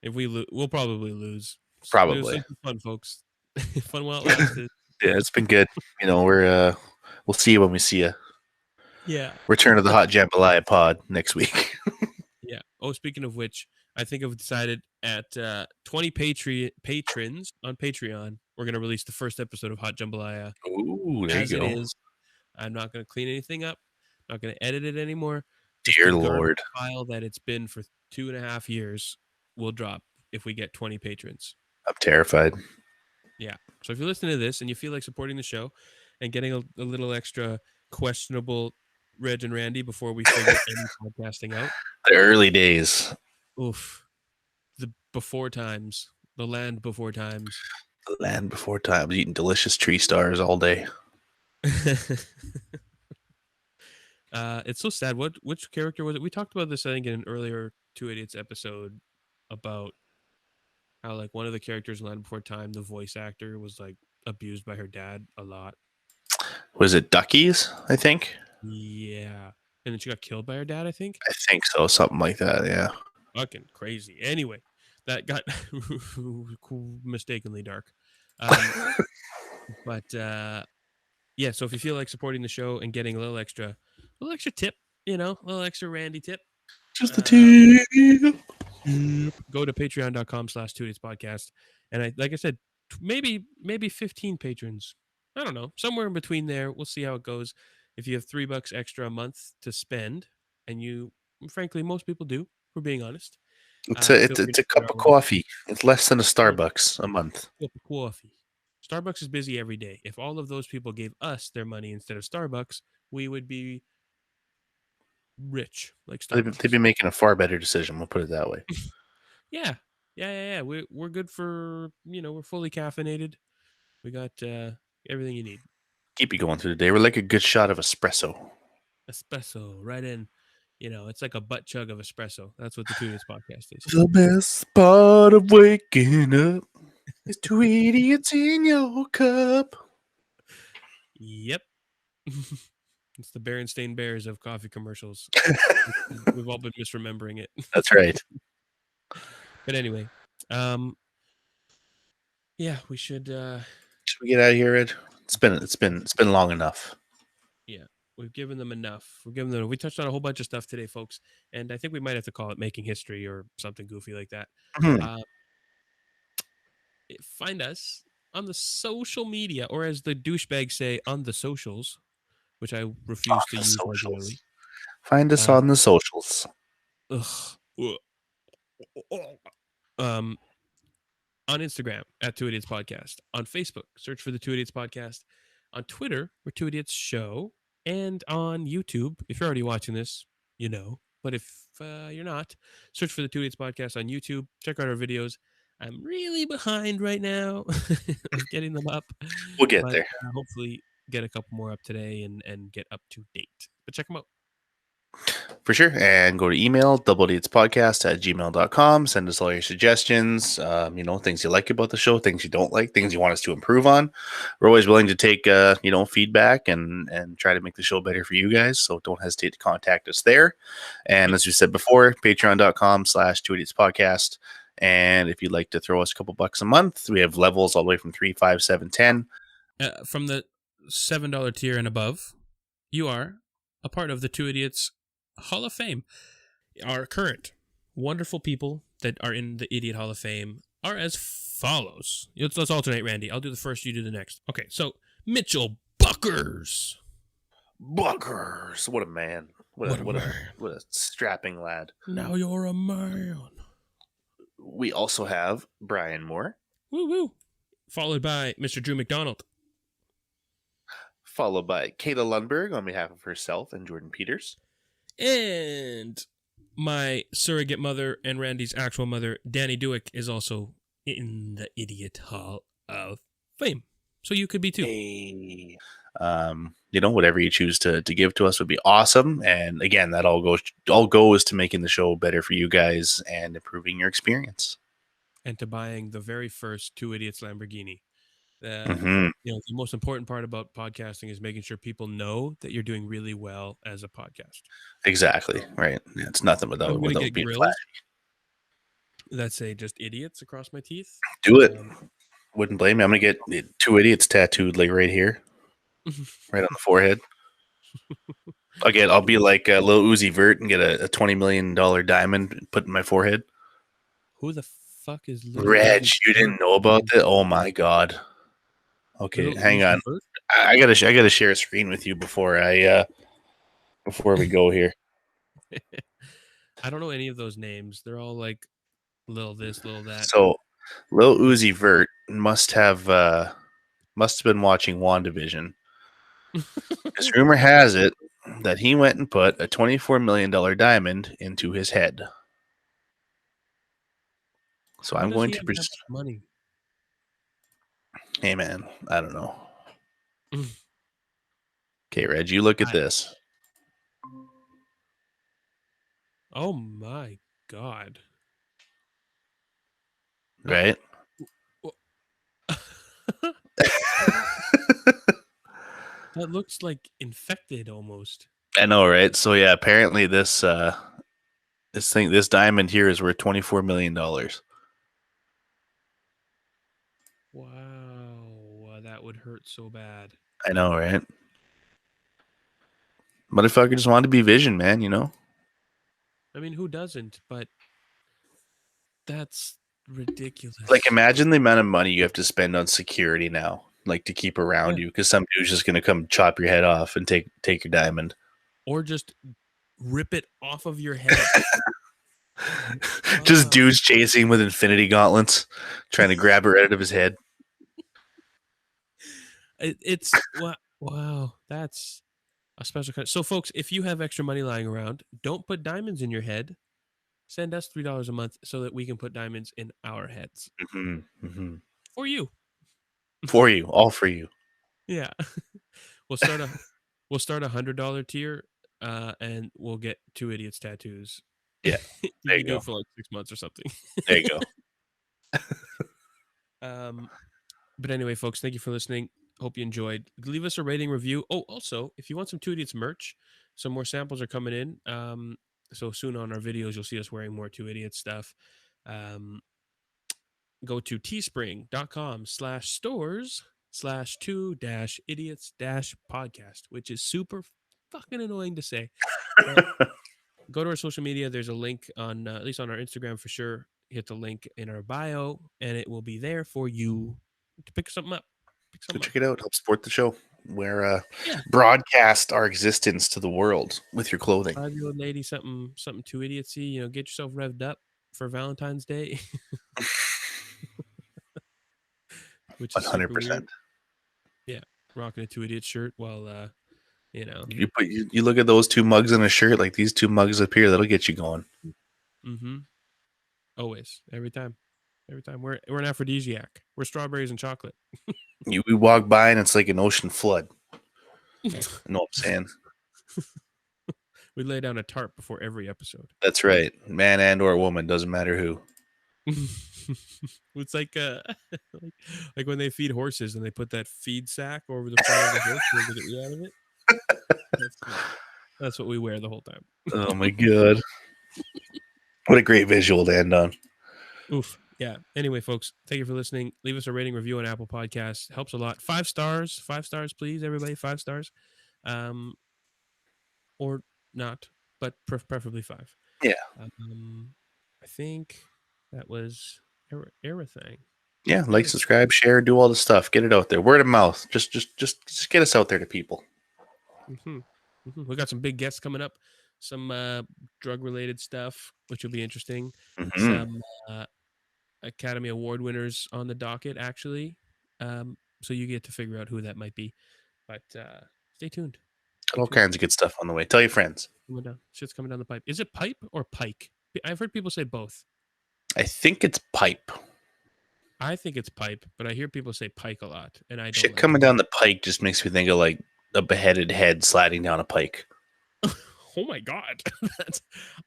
If we we'll probably lose. Probably. This is fun, folks. Fun while it lasted. Yeah, it's been good. You know, we'll see you when we see you. Yeah. Return to the Hot Jambalaya pod next week. Yeah. Oh, speaking of which, I think I've decided at 20 patrons on Patreon, we're going to release the first episode of Hot Jambalaya Ooh, there as you it go. is. I'm not going to clean anything up. Not going to edit it anymore. Just Dear the garbage Lord. file that it's been for 2.5 years will drop if we get 20 patrons. I'm terrified. Yeah. So if you're listening to this and you feel like supporting the show and getting a little extra questionable Reg and Randy before we figure any podcasting out, The early days. oof. The before times, the land before times. The land before times, eating delicious tree stars all day. It's so sad. Which character was it? We talked about this, I think, in an earlier Two Idiots episode about how like one of the characters in Land Before Time, the voice actor, was like abused by her dad a lot. Was it Duckies, I think? Yeah. And then she got killed by her dad, I think. I think so. Something like that, yeah. Fucking crazy. Anyway, that got mistakenly dark. But yeah, so if you feel like supporting the show and getting a little extra tip, a little extra Randy tip, Just the tea. go to patreon.com/2idiots-podcast. And like I said, maybe 15 patrons. I don't know, somewhere in between there. We'll see how it goes. If you have $3 extra a month to spend, and frankly, most people do, if we're being honest. It's feel a free it's to a share cup our of love. coffee. It's less than a Starbucks a month. Cup of coffee. Starbucks is busy every day. If all of those people gave us their money instead of Starbucks, we would be rich like Starbucks. They've been making a far better decision. We'll put it that way. Yeah. We're good for we're fully caffeinated. We got everything you need. Keep you going through the day. We're like a good shot of espresso. Espresso, right in. It's like a butt chug of espresso. That's what the Two Idiots podcast is. The best part of waking up is 2 idiots in your cup. Yep. It's the Berenstain Bears of coffee commercials. We've all been misremembering it. That's right. But anyway, yeah, we should. Should we get out of here, Ed? It's been long enough. Yeah, we've given them enough. We touched on a whole bunch of stuff today, folks, and I think we might have to call it making history or something goofy like that. Find us on the social media, or as the douchebags say, on the socials, which I refuse to use regularly. Find us on the socials. On Instagram at Two Idiots Podcast. On Facebook, search for the Two Idiots Podcast. On Twitter, we're Two Idiots Show. And on YouTube, if you're already watching this, you know. But if you're not, search for the Two Idiots Podcast on YouTube. Check out our videos. I'm really behind right now of getting them up. We'll get there. Hopefully get a couple more up today and get up to date. But check them out. For sure. And go to email, doubledatespodcast@gmail.com. Send us all your suggestions, things you like about the show, things you don't like, things you want us to improve on. We're always willing to take, feedback and try to make the show better for you guys. So don't hesitate to contact us there. And as we said before, patreon.com/2idiotspodcast. And if you'd like to throw us a couple bucks a month, we have levels all the way from 3, 5, 7, 10. From the $7 tier and above, you are a part of the Two Idiots Hall of Fame. Our current wonderful people that are in the Idiot Hall of Fame are as follows. Let's alternate, Randy. I'll do the first, you do the next. Okay, so Mitchell Buckers. Buckers. What a man. What a strapping lad. Now you're a man. We also have Brian Moore. Woo woo. Followed by Mr. Drew McDonald. Followed by Kayla Lundberg on behalf of herself and Jordan Peters. And my surrogate mother and Randy's actual mother, Danny Dewick, is also in the Idiot Hall of Fame. So you could be too. Hey. Whatever you choose to give to us would be awesome. And again, that all goes to making the show better for you guys and improving your experience. And to buying the very first Two Idiots Lamborghini. Mm-hmm. The most important part about podcasting is making sure people know that you're doing really well as a podcast. Exactly. Right. Yeah, it's nothing without being flashy. That say just idiots across my teeth. Do it. Wouldn't blame me. I'm going to get Two Idiots tattooed like right here. Right on the forehead. I'll be like Lil Uzi Vert and get a $20 million diamond put in my forehead. Who the fuck is Lil Reg? Uzi You didn't know about that? Oh my god. Okay, Lil hang Uzi on. Vert? I gotta share a screen with you before we go here. I don't know any of those names. They're all like Lil this, Lil that. So Lil Uzi Vert must have been watching WandaVision. This rumor has it that he went and put a $24 million diamond into his head. So I'm going to money. Hey man, I don't know. Okay, Reg, you look at this. Oh my god. Right? That looks like infected almost. I know, right? So yeah, apparently this diamond here is worth $24 million. Wow, that would hurt so bad. I know, right? Motherfucker just wanted to be Vision, man, I mean, who doesn't? But that's ridiculous. Like, imagine the amount of money you have to spend on security now, like to keep around you, because some dude's just gonna come chop your head off and take your diamond, or just rip it off of your head. Just dudes chasing with infinity gauntlets, trying to grab it right out of his head. It's wow, that's a special kind. So, folks, if you have extra money lying around, don't put diamonds in your head. Send us $3 a month so that we can put diamonds in our heads. Mm-hmm, mm-hmm. For you. For you, all for you. Yeah, we'll start a $100 tier, and we'll get Two Idiots tattoos. Yeah, you can do it for like 6 months or something. There you go. But anyway, folks, thank you for listening. Hope you enjoyed. Leave us a rating, review. Oh, also, if you want some Two Idiots merch, some more samples are coming in. So soon on our videos, you'll see us wearing more Two Idiots stuff. Go to teespring.com/stores/2-idiots-podcast, which is super fucking annoying to say. Go to our social media. There's a link on, at least on our Instagram for sure. Hit the link in our bio, and it will be there for you to pick something up. Go check it out. Help support the show. Broadcast our existence to the world with your clothing. 5-year-old lady, something Two Idiotsy. Get yourself revved up for Valentine's Day. Which is 100%. Yeah, rocking a Two Idiots shirt while you look at those two mugs in a shirt, like these two mugs up here, that'll get you going. Mm-hmm. Always, every time. We're an aphrodisiac. We're strawberries and chocolate. We walk by and it's like an ocean flood. You know what I'm saying? We lay down a tarp before every episode. That's right. Man and or woman, doesn't matter who. It's like like when they feed horses and they put that feed sack over the front of the horse to get you out of it. That's what we wear the whole time. Oh my god. What a great visual to end on. Oof. Yeah. Anyway, folks, thank you for listening. Leave us a rating review on Apple Podcasts. Helps a lot. 5 stars. 5 stars, please, everybody. 5 stars. Or not, but preferably 5. Yeah. I think that was everything. Yeah, like, subscribe, share, do all the stuff. Get it out there. Word of mouth. Just get us out there to people. We got some big guests coming up. Some drug-related stuff, which will be interesting. Some Academy Award winners on the docket, actually. So you get to figure out who that might be. But stay tuned. All kinds of good stuff on the way. Tell your friends. Shit's coming down the pipe. Is it pipe or pike? I've heard people say both. I think it's pipe. I think it's pipe, but I hear people say pike a lot, and I don't. Shit coming down the pike just makes me think of like a beheaded head sliding down a pike. Oh my god!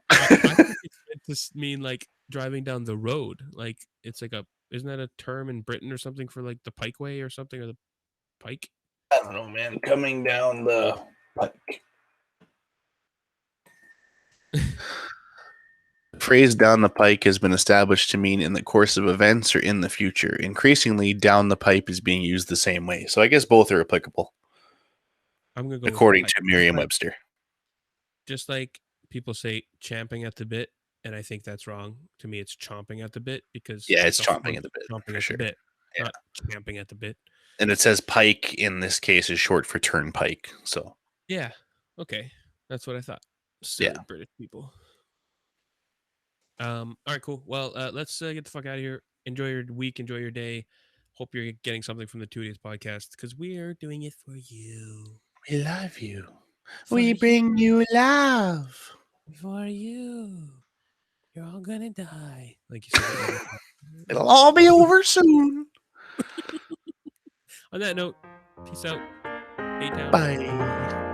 I think it's meant to mean like driving down the road. Like it's like isn't that a term in Britain or something for like the pikeway or something, or the pike? I don't know, man. Coming down the pike. The phrase down the pike has been established to mean in the course of events or in the future. Increasingly, down the pipe is being used the same way. So I guess both are applicable. I'm going to go according to Merriam-Webster. Just like people say champing at the bit, and I think that's wrong. To me, it's chomping at the bit because it's chomping at the bit. Chomping at the bit, not champing at the bit. And it says pike in this case is short for turnpike. So yeah, okay, that's what I thought. Silly British people. All right, cool. Well, let's get the fuck out of here. Enjoy your week. Enjoy your day. Hope you're getting something from the 2 Days podcast because we are doing it for you. We love you. We bring you love. For you. You're all gonna die. Like you said. It'll all be over soon. On that note, peace out. A-Town. Bye.